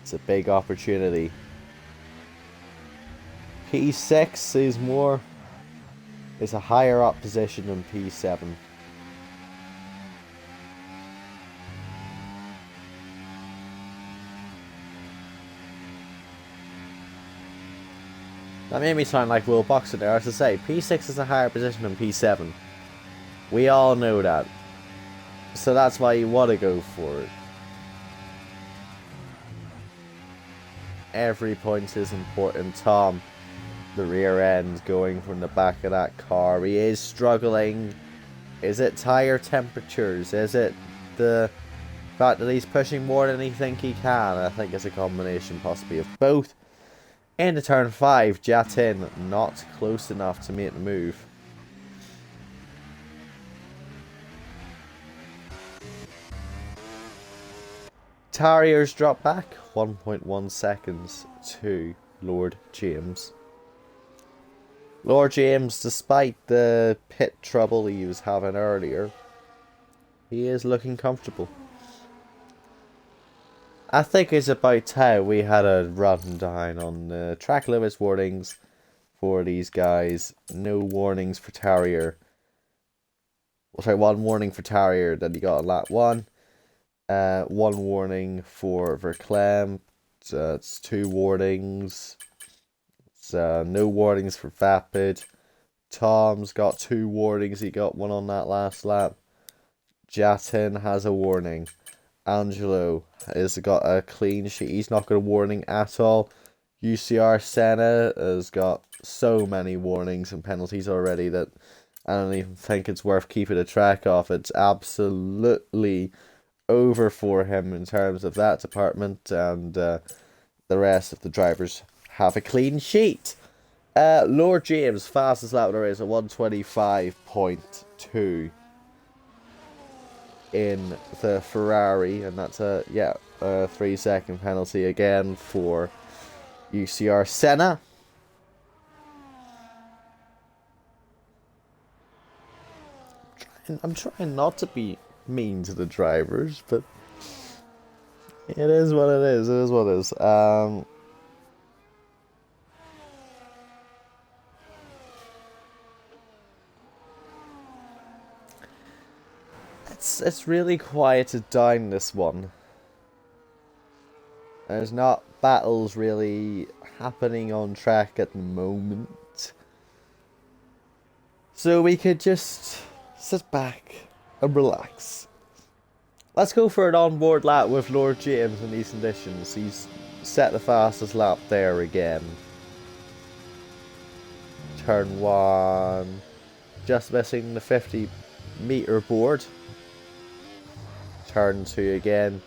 It's a big opportunity. P6 is a higher up position than P7. That made me sound like Will Boxer there. As I say, P6 is a higher position than P7. We all know that. So that's why you want to go for it. Every point is important. Tom, the rear end, going from the back of that car. He is struggling. Is it tire temperatures? Is it the fact that he's pushing more than he thinks he can? I think it's a combination possibly of both. Into turn 5, Jatin not close enough to make the move. Terriers drop back 1.1 seconds to Lord James. Lord James, despite the pit trouble he was having earlier, he is looking comfortable. I think it's about time we had a rundown on the track limits warnings for these guys. No warnings for Terrier. Well, sorry, one warning for Terrier that he got on lap 1. One warning for Verclaim. It's 2 warnings. It's, no warnings for Vapid. Tom's got 2 warnings. He got one on that last lap. Jatin has a warning. Angelo has got a clean sheet. He's not got a warning at all. UCR Senna has got so many warnings and penalties already that I don't even think it's worth keeping a track of. It's absolutely over for him in terms of that department, and the rest of the drivers have a clean sheet. Lord James, fastest lap of the race at 125.2 in the Ferrari, and that's a 3-second penalty again for UCR Senna. I'm trying not to be mean to the drivers, but it is what it is. It is what it is. It's really quieted down, this one. There's not battles really happening on track at the moment, so we could just sit back and relax. Let's go for an onboard lap with Lord James in these conditions. He's set the fastest lap there again. Turn 1, just missing the 50-meter board. Turn 2 again,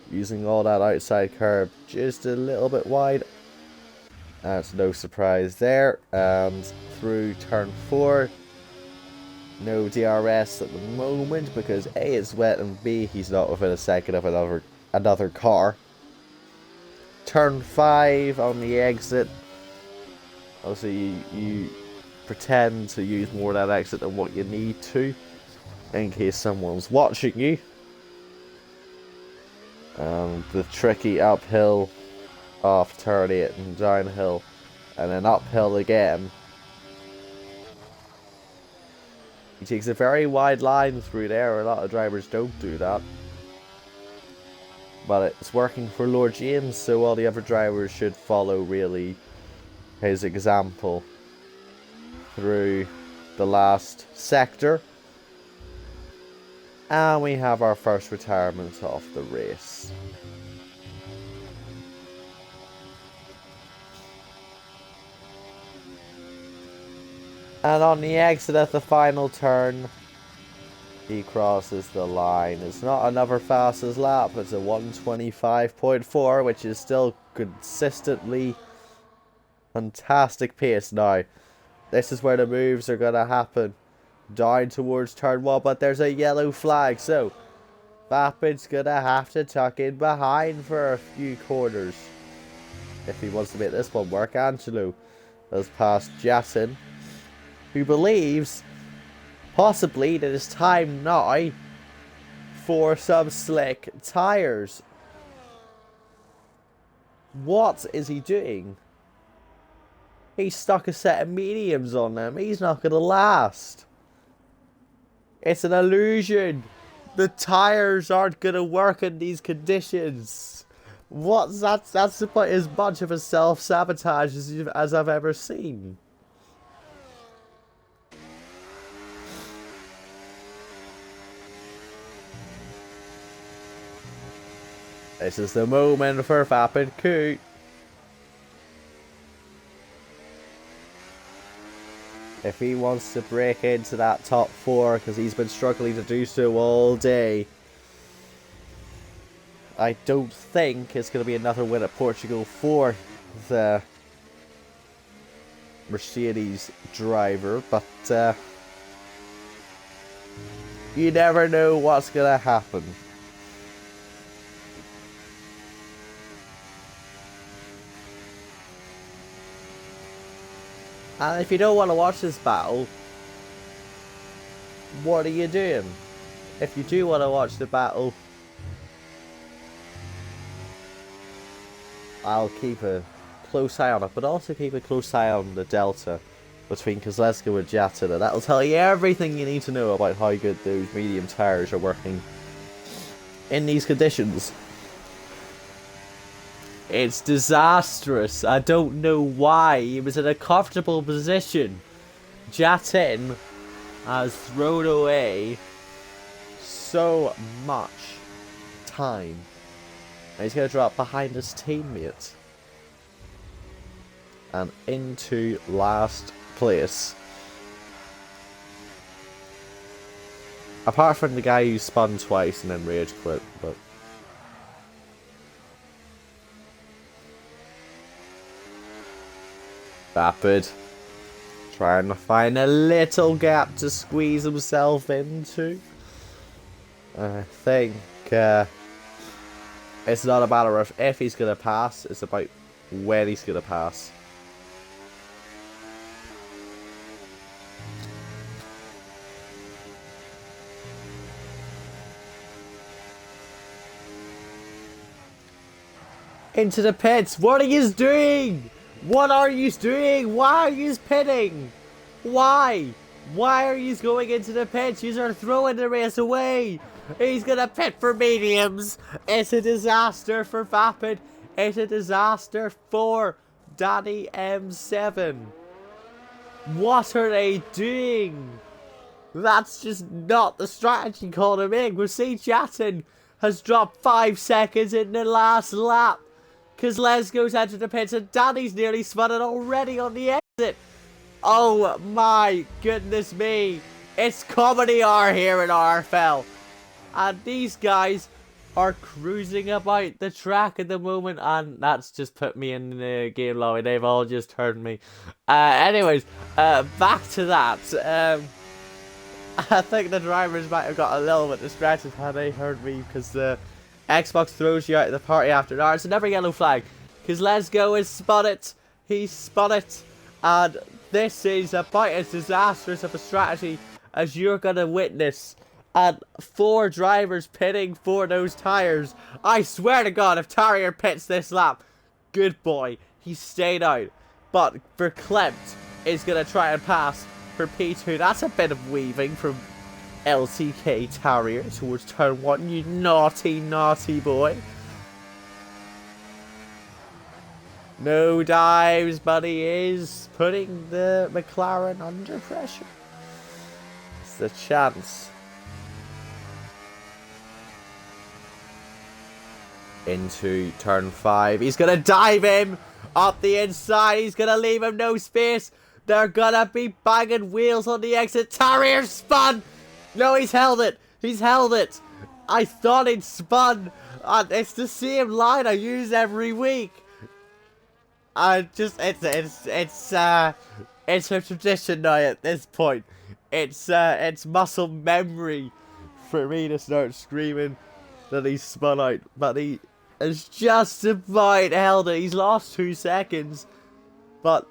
using all that outside curb just a little bit wide. That's no surprise there. And through turn 4, no DRS at the moment because A, it's wet, and B, he's not within a second of another car. Turn 5 on the exit. Obviously, you pretend to use more of that exit than what you need to, in case someone's watching you. The tricky uphill, off turn 8 and downhill, and then uphill again. He takes a very wide line through there. A lot of drivers don't do that. But it's working for Lord James, so all the other drivers should follow really his example through the last sector. And we have our first retirement of the race. And on the exit at the final turn, he crosses the line. It's not another fastest lap, it's a 1:25.4, which is still consistently fantastic pace now. This is where the moves are going to happen. Down towards turn 1, but there's a yellow flag, so Vapid's going to have to tuck in behind for a few corners if he wants to make this one work. Angelo has passed Jatin, who believes possibly that it's time now for some slick tyres. What is he doing? He stuck a set of mediums on them. He's not going to last. It's an illusion. The tyres aren't going to work in these conditions. That's about as much of a self-sabotage as I've ever seen. This is the moment for Vapid Coot. If he wants to break into that top 4, because he's been struggling to do so all day, I don't think it's going to be another win at Portugal for the Mercedes driver, but you never know what's going to happen. And if you don't want to watch this battle, what are you doing? If you do want to watch the battle, I'll keep a close eye on it, but also keep a close eye on the delta between Kozlowski and Jatin, and that'll tell you everything you need to know about how good those medium tyres are working in these conditions. It's disastrous. I don't know why. He was in a comfortable position. Jatin has thrown away so much time. And he's going to drop behind his teammate. And into last place. Apart from the guy who spun twice and then rage quit, but... Vapid trying to find a little gap to squeeze himself into. I think it's not a matter of if he's going to pass, it's about when he's going to pass. Into the pits. What are you doing? What are you doing? Why are you pitting? Why? Why are you going into the pits? You are throwing the race away. He's gonna pit for mediums. It's a disaster for Vapid. It's a disaster for Danny M7. What are they doing? That's just not the strategy call to make. We see Jatin has dropped 5 seconds in the last lap. Because Les goes out to the pits and Danny's nearly spun it already on the exit. Oh my goodness me. It's comedy hour here in RFL. And these guys are cruising about the track at the moment, and that's just put me in the game lobby. They've all just heard me. Anyways, back to that. I think the drivers might have got a little bit distracted had they heard me, because the Xbox throws you out of the party after that. It's another yellow flag, because Let's Go has spun it. He spun it, and this is about as disastrous of a strategy as you're going to witness. And 4 drivers pitting for those tires. I swear to God, if Tarrier pits this lap, good boy, he stayed out. But Verklempt is going to try and pass for P2. That's a bit of weaving from LTK Tarrier towards turn 1. You naughty, naughty boy. No dives, but he is putting the McLaren under pressure. It's the chance. Into turn 5. He's going to dive him up the inside. He's going to leave him no space. They're going to be banging wheels on the exit. Tarrier spun. No, he's held it. He's held it. I thought he'd spun. It's the same line I use every week. It's a tradition now at this point. It's muscle memory for me to start screaming that he's spun out, but he has just about held it. He's lost 2 seconds, but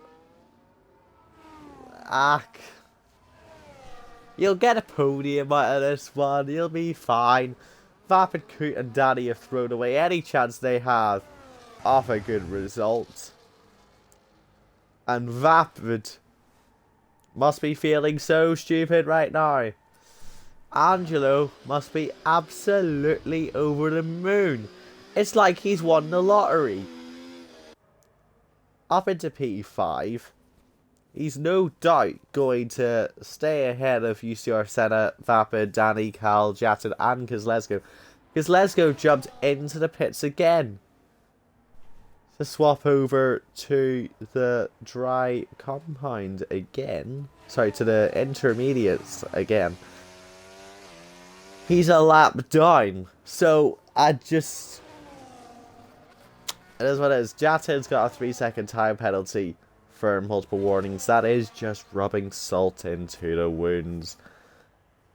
you'll get a podium out of this one. You'll be fine. Vapid, Coot and Danny have thrown away any chance they have of a good result. And Vapid must be feeling so stupid right now. Angelo must be absolutely over the moon. It's like he's won the lottery. Up into P5. He's no doubt going to stay ahead of UCR Senna, Vapid, Danny, Cal, Jatton and Kozlezko. Kozlezko jumped into the pits again to swap over to the dry compound again. Sorry, to the intermediates again. He's a lap down. So, it is what it is. Jatton's got a 3-second time penalty for multiple warnings. That is just rubbing salt into the wounds.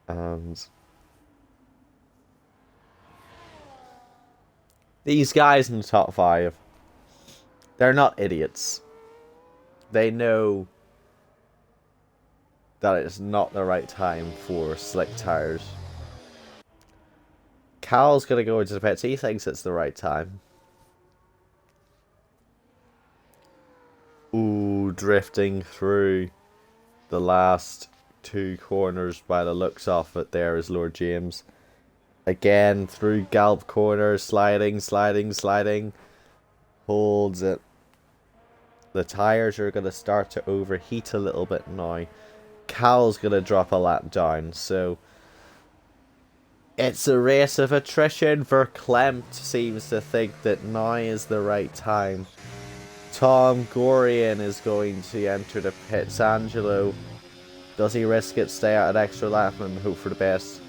And these guys in the top 5, they're not idiots. They know that it's not the right time for slick tires. Cal's going to go into the pits. He thinks it's the right time. Ooh, drifting through the last 2 corners by the looks of it there is Lord James. Again, through Galp corner, sliding. Holds it. The tires are going to start to overheat a little bit now. Cal's going to drop a lap down, so it's a race of attrition. Verklempt seems to think that now is the right time. Tom Gorian is going to enter the pits. Angelo, does he risk it, stay out an extra lap and hope for the best?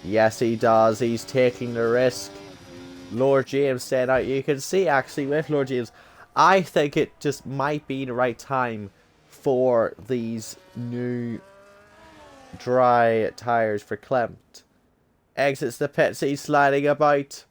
Yes, he does. He's taking the risk. Lord James staying out. You can see actually with Lord James, I think it just might be the right time for these new dry tires for Verklempt. Exits the pits. He's sliding about.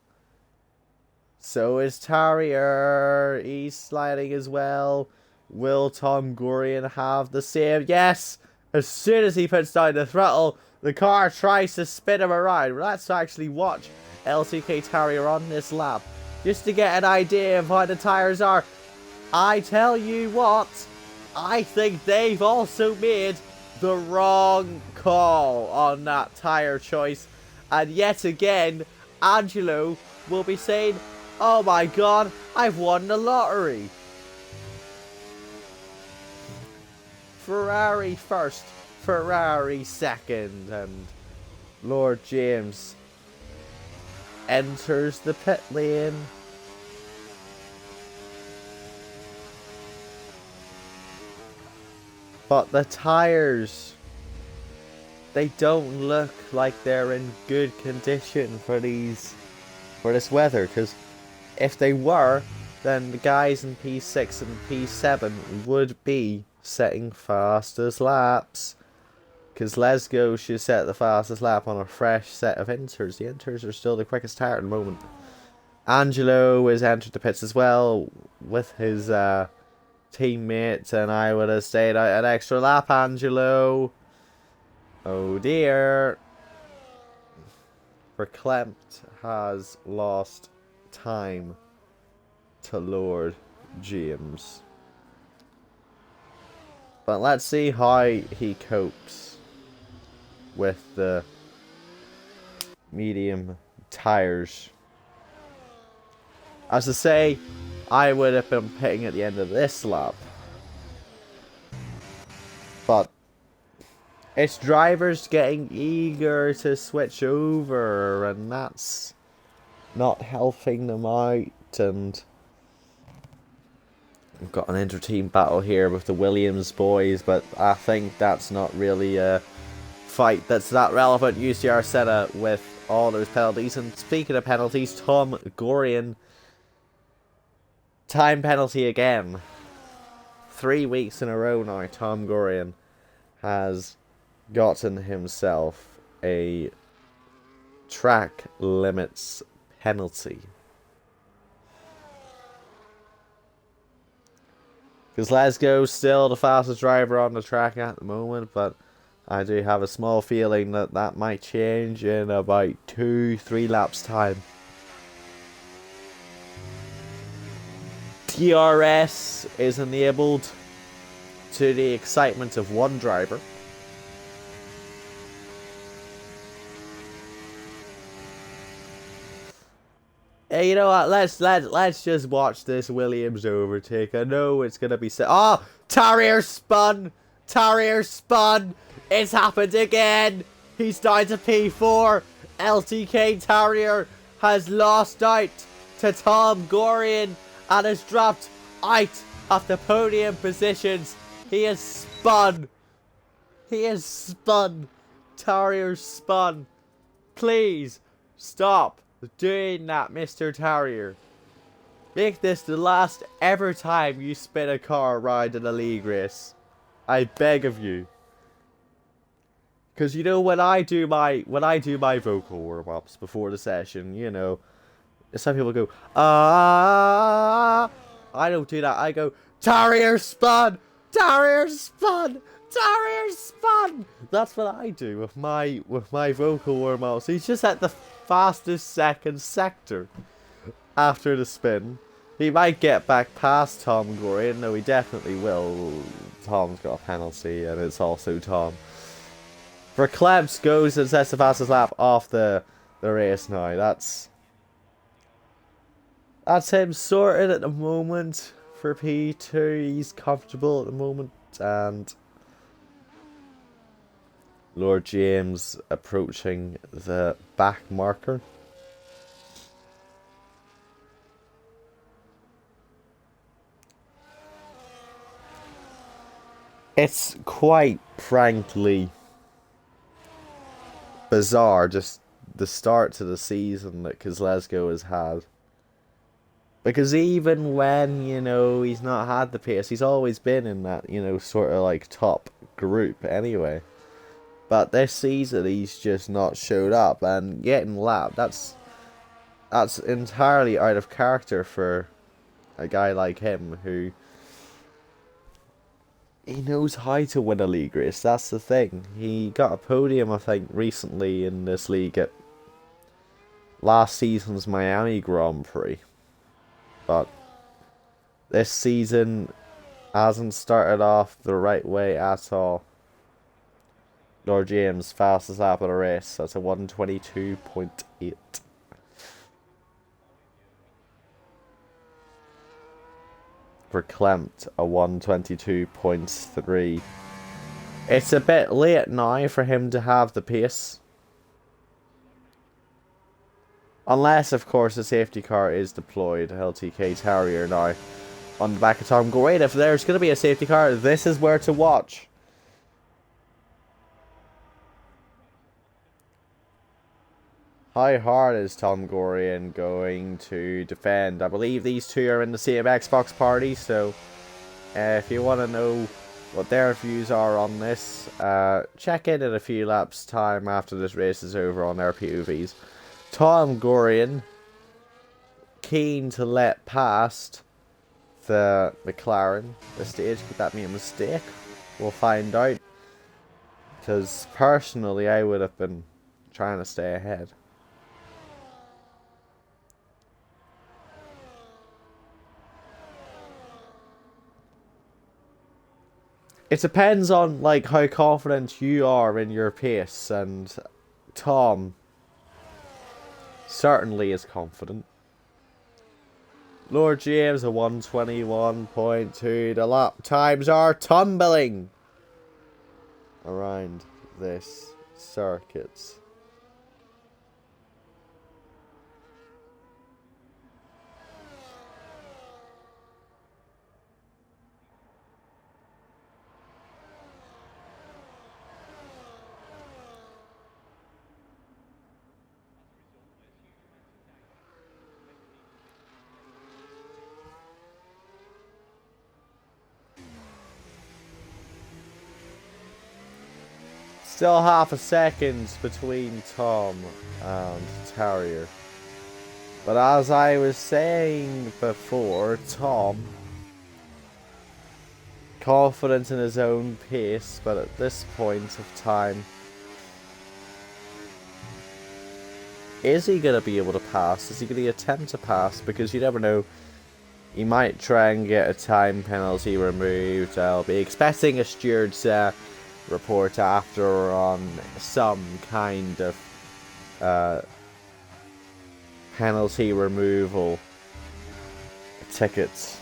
So is Tarrier. He's sliding as well. Will Tom Gorian have the same? Yes! As soon as he puts down the throttle, the car tries to spin him around. Let's actually watch LTK Tarrier on this lap, just to get an idea of how the tires are. I tell you what, I think they've also made the wrong call on that tire choice. And yet again, Angelo will be saying, oh my god, I've won the lottery. Ferrari first, Ferrari second, and Lord James enters the pit lane. But the tires they don't look like they're in good condition for this weather. Because if they were, then the guys in P6 and P7 would be setting fastest laps. Because Lesgo should set the fastest lap on a fresh set of inters. The inters are still the quickest tire at the moment. Angelo has entered the pits as well with his teammates, and I would have stayed out an extra lap, Angelo. Oh dear. Verklempt has lost time to Lord James. But let's see how he copes with the medium tires. As I say, I would have been pitting at the end of this lap. But it's drivers getting eager to switch over, and that's not helping them out. And we've got an inter-team battle here with the Williams boys, but I think that's not really a fight that's that relevant. UCR Senna with all those penalties. And speaking of penalties, Tom Gorian, time penalty again. 3 weeks in a row now, Tom Gorian has gotten himself a track limits penalty. Because Lesgo's still the fastest driver on the track at the moment, but I do have a small feeling that that might change in about 2-3 laps time. DRS is enabled to the excitement of one driver. Hey, you know what? Let's just watch this Williams overtake. I know it's gonna be Tarrier spun. Tarrier spun. It's happened again. He's down to P4. LTK Tarrier has lost out to Tom Gorian and has dropped out of the podium positions. He has spun. He has spun. Tarrier spun. Please stop doing that, Mr. Tarrier. Make this the last ever time you spin a car around in a league race. I beg of you. Because you know, when I do my vocal warm-ups before the session, you know, some people go, I don't do that. I go, Tarrier spun! Tarrier spun! Tarrier spun! That's what I do with my vocal warm-ups. He's just at the fastest second sector after the spin. He might get back past Tom Gorian. No, he definitely will. Tom's got a penalty, and it's also Tom. Verklempt goes and sets the fastest lap off the race now. That's him sorted at the moment for P2. He's comfortable at the moment, and Lord James approaching the back marker. It's quite frankly bizarre, just the start to the season that Kozlezko has had. Because even when, you know, he's not had the pace, he's always been in that, you know, sort of like top group anyway. But this season he's just not showed up, and getting lapped, that's entirely out of character for a guy like him who he knows how to win a league race. That's the thing. He got a podium, I think, recently in this league at last season's Miami Grand Prix. But this season hasn't started off the right way at all. Lord James, fastest lap of the race. That's a 1:22.8. Verklempt, a 1:22.3. It's a bit late now for him to have the pace. Unless, of course, a safety car is deployed. LTK Tarrier now on the back of Tom Gorian. If there's going to be a safety car, this is where to watch. How hard is Tom Gorian going to defend? I believe these two are in the same Xbox party, so if you want to know what their views are on this, check in a few laps time after this race is over on their POVs. Tom Gorian, keen to let past the McLaren this stage. Could that be a mistake? We'll find out. Because personally, I would have been trying to stay ahead. It depends on like how confident you are in your pace, and Tom certainly is confident. Lord James a 121.2. The lap times are tumbling around this circuit. Still half a second between Tom and Terrier. But as I was saying before, Tom, confident in his own pace, but at this point of time, is he going to be able to pass? Is he going to attempt to pass? Because you never know. He might try and get a time penalty removed. I'll be expecting a steward's report after on some kind of penalty removal tickets.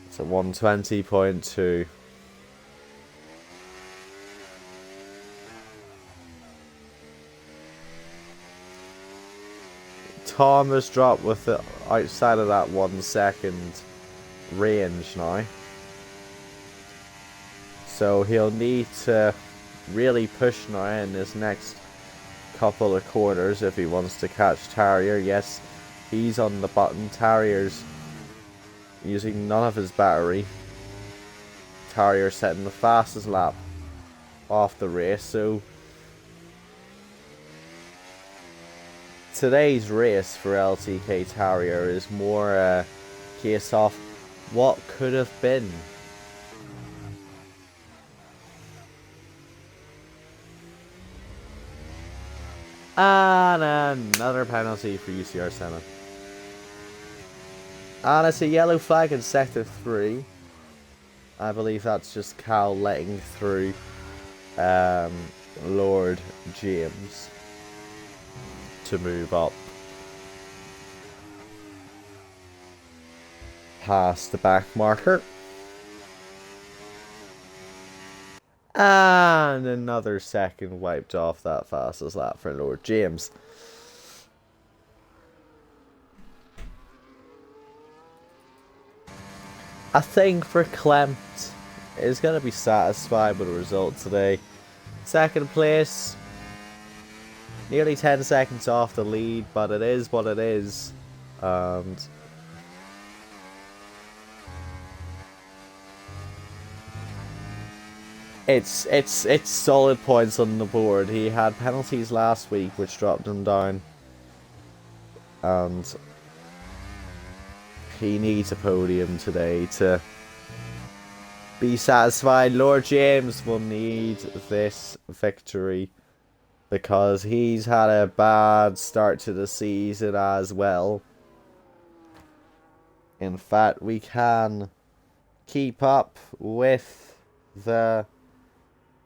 It's at 120.2. Tom has dropped with it outside of that 1 second range now. So he'll need to really push now in his next couple of quarters if he wants to catch Terrier. Yes, he's on the button. Terrier's using none of his battery. Terrier setting the fastest lap off the race. So today's race for LTK Terrier is more a case of what could have been. And another penalty for UCR Senna. And it's a yellow flag in sector 3. I believe that's just Cal letting through Lord James to move up past the back marker. And another second wiped off that fastest lap for Lord James. I think Verklempt is going to be satisfied with the result today. Second place, nearly 10 seconds off the lead, but it is what it is. And it's solid points on the board. He had penalties last week which dropped him down, and he needs a podium today to be satisfied. Lord James will need this victory because he's had a bad start to the season as well. In fact, we can keep up with the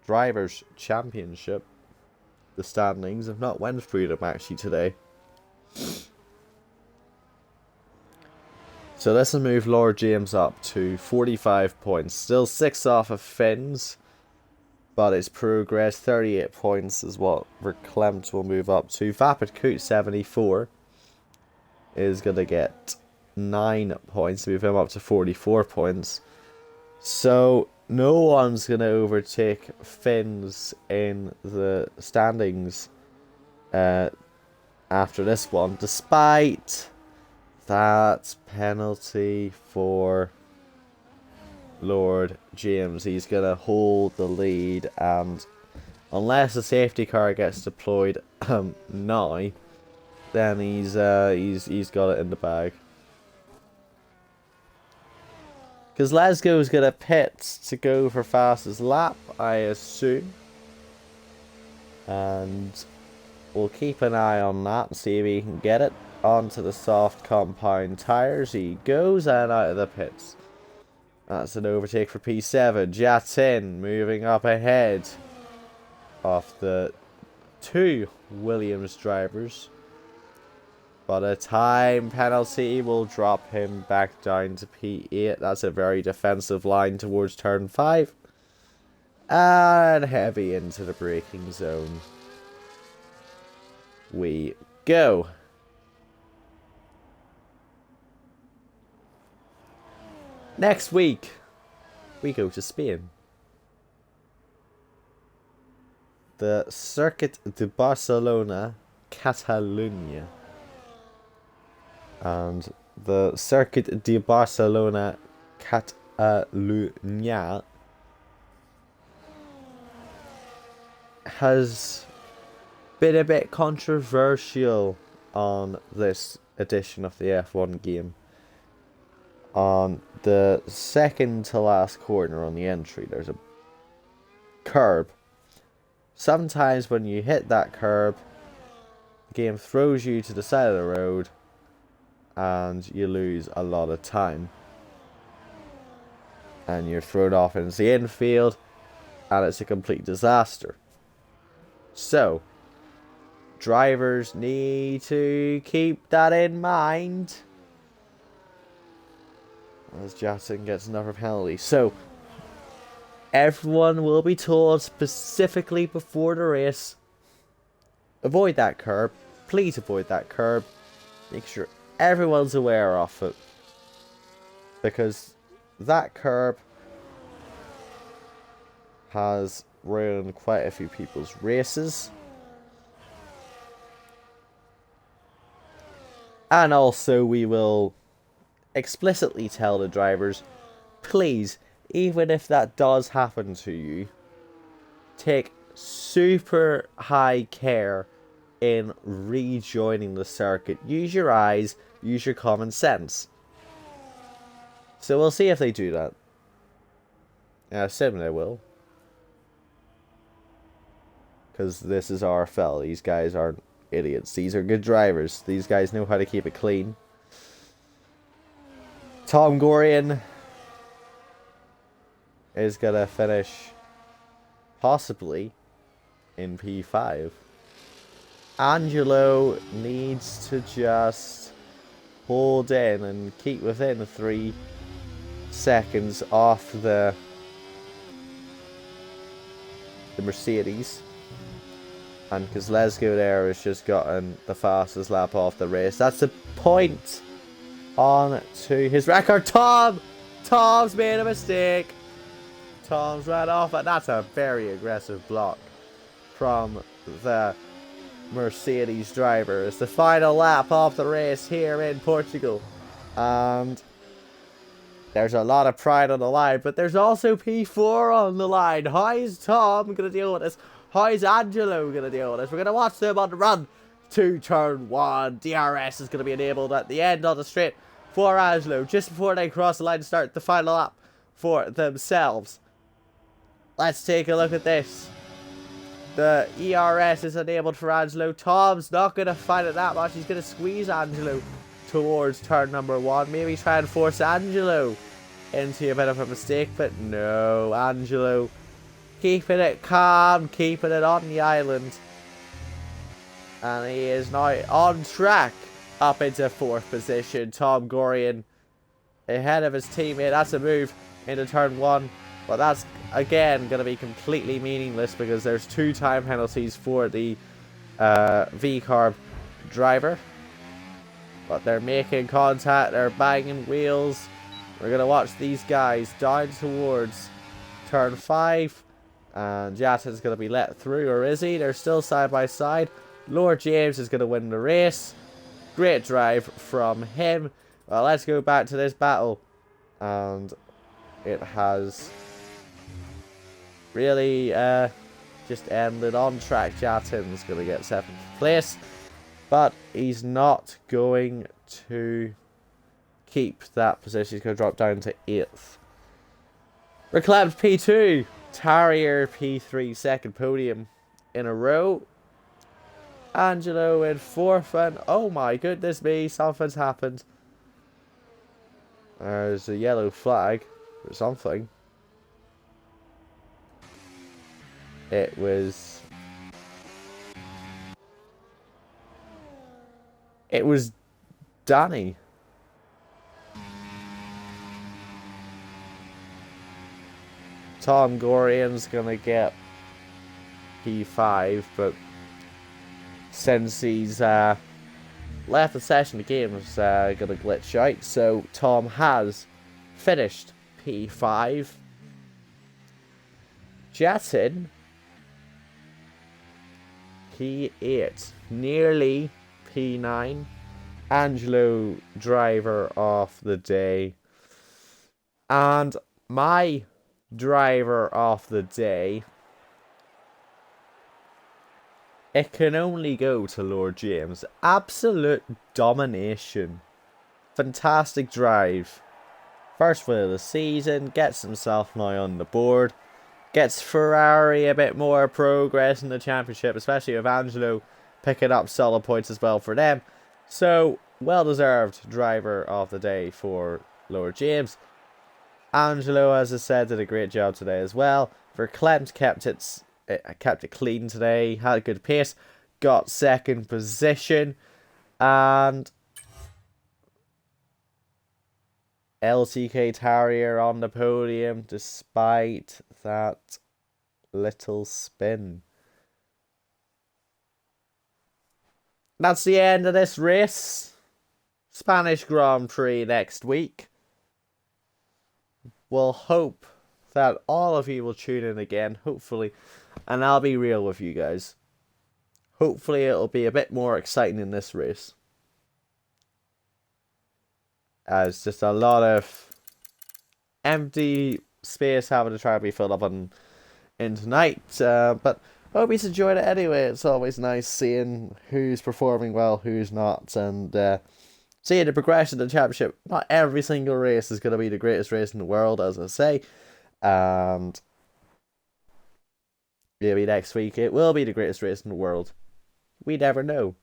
Drivers' Championship. The standings have not went through them actually today. So this will move Lord James up to 45 points. Still 6 off of Finn's, but his progress 38 points is what Verklempt will move up to. Vapid Coot 74 is going to get 9 points to move him up to 44 points. So no one's going to overtake Finn's in the standings after this one, despite that penalty for Lord James. He's going to hold the lead, and unless a safety car gets deployed now, then he's got it in the bag. Because Lesgo's going to pit to go for fastest lap, I assume. And we'll keep an eye on that and see if he can get it onto the soft compound tyres. He goes and out of the pits. That's an overtake for P7. Jatin moving up ahead of the two Williams drivers. But a time penalty will drop him back down to P8. That's a very defensive line towards turn 5. And heavy into the braking zone we go. Next week, we go to Spain. The Circuit de Barcelona, Catalunya. And the Circuit de Barcelona, Catalunya has been a bit controversial on this edition of the F1 game. On the second to last corner on the entry, there's a curb. Sometimes when you hit that curb, the game throws you to the side of the road and you lose a lot of time. And you're thrown off into the infield and it's a complete disaster. So, drivers need to keep that in mind as Jatin gets another penalty. So, everyone will be told specifically before the race, avoid that curb. Please avoid that curb. Make sure everyone's aware of it. Because that curb has ruined quite a few people's races. And also we will explicitly tell the drivers, please, even if that does happen to you, take super high care in rejoining the circuit. Use your eyes, use your common sense. So we'll see if they do that. I assume they will. Because this is RFL. These guys aren't idiots. These are good drivers. These guys know how to keep it clean. Tom Gorian is going to finish possibly in P5. Angelo needs to just hold in and keep within 3 seconds off the Mercedes. And because Lesgo there has just gotten the fastest lap off the race. That's a point on to his record. Tom's made a mistake. Tom's ran off, and that's a very aggressive block from the Mercedes driver. It's the final lap of the race here in Portugal. And there's a lot of pride on the line, but there's also P4 on the line. How is Tom going to deal with this? How is Angelo going to deal with this? We're going to watch them on the run to turn 1. DRS is going to be enabled at the end of the straight for Angelo, just before they cross the line to start the final lap for themselves. Let's take a look at this. The ERS is enabled for Angelo. Tom's not going to find it that much. He's going to squeeze Angelo towards turn number 1. Maybe try and force Angelo into a bit of a mistake, but no. Angelo keeping it calm, keeping it on the island. And he is now on track up into 4th position. Tom Gorian ahead of his teammate. That's a move into turn 1. But that's, again, going to be completely meaningless because there's 2 time penalties for the V-Carb driver. But they're making contact. They're banging wheels. We're going to watch these guys down towards turn 5. And Jatin's going to be let through, or is he? They're still side by side. Lord James is going to win the race. Great drive from him. Well, let's go back to this battle. And it has really just ended on track. Jatin's going to get 7th place. But he's not going to keep that position. He's going to drop down to 8th. Reclaimed P2. Tarrier P3, second podium in a row. Angelo in 4th, and oh my goodness me, something's happened. There's a yellow flag or something. It was Danny. Tom Gorian's gonna get P5, but since he's left the session, the game's gonna glitch out. So Tom has finished P5. Jatin P8, nearly P9. Angelo driver of the day, and my driver of the day, it can only go to Lord James. Absolute domination. Fantastic drive. First win of the season. Gets himself now on the board. Gets Ferrari a bit more progress in the championship, especially with Angelo picking up solid points as well for them. So, well-deserved driver of the day for Lord James. Angelo, as I said, did a great job today as well. Verklempt kept it clean today, had a good pace, got 2nd position, and LTK Tarrier on the podium despite that little spin. That's the end of this race. Spanish Grand Prix next week. We'll hope that all of you will tune in again, hopefully. And I'll be real with you guys. Hopefully it'll be a bit more exciting in this race. As just a lot of empty space having to try to be filled up in tonight. But I hope you enjoyed it anyway. It's always nice seeing who's performing well, who's not. And seeing the progression of the championship. Not every single race is going to be the greatest race in the world, as I say. And maybe next week it will be the greatest race in the world. We never know.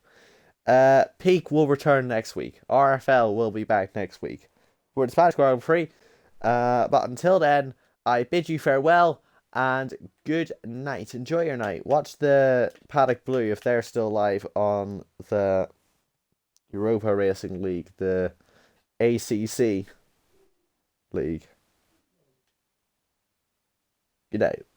Peak will return next week. RFL will be back next week for the Spanish Grand Prix. But until then, I bid you farewell and good night. Enjoy your night. Watch the Paddock Blue if they're still live on the Europa Racing League, the ACC League. Good night.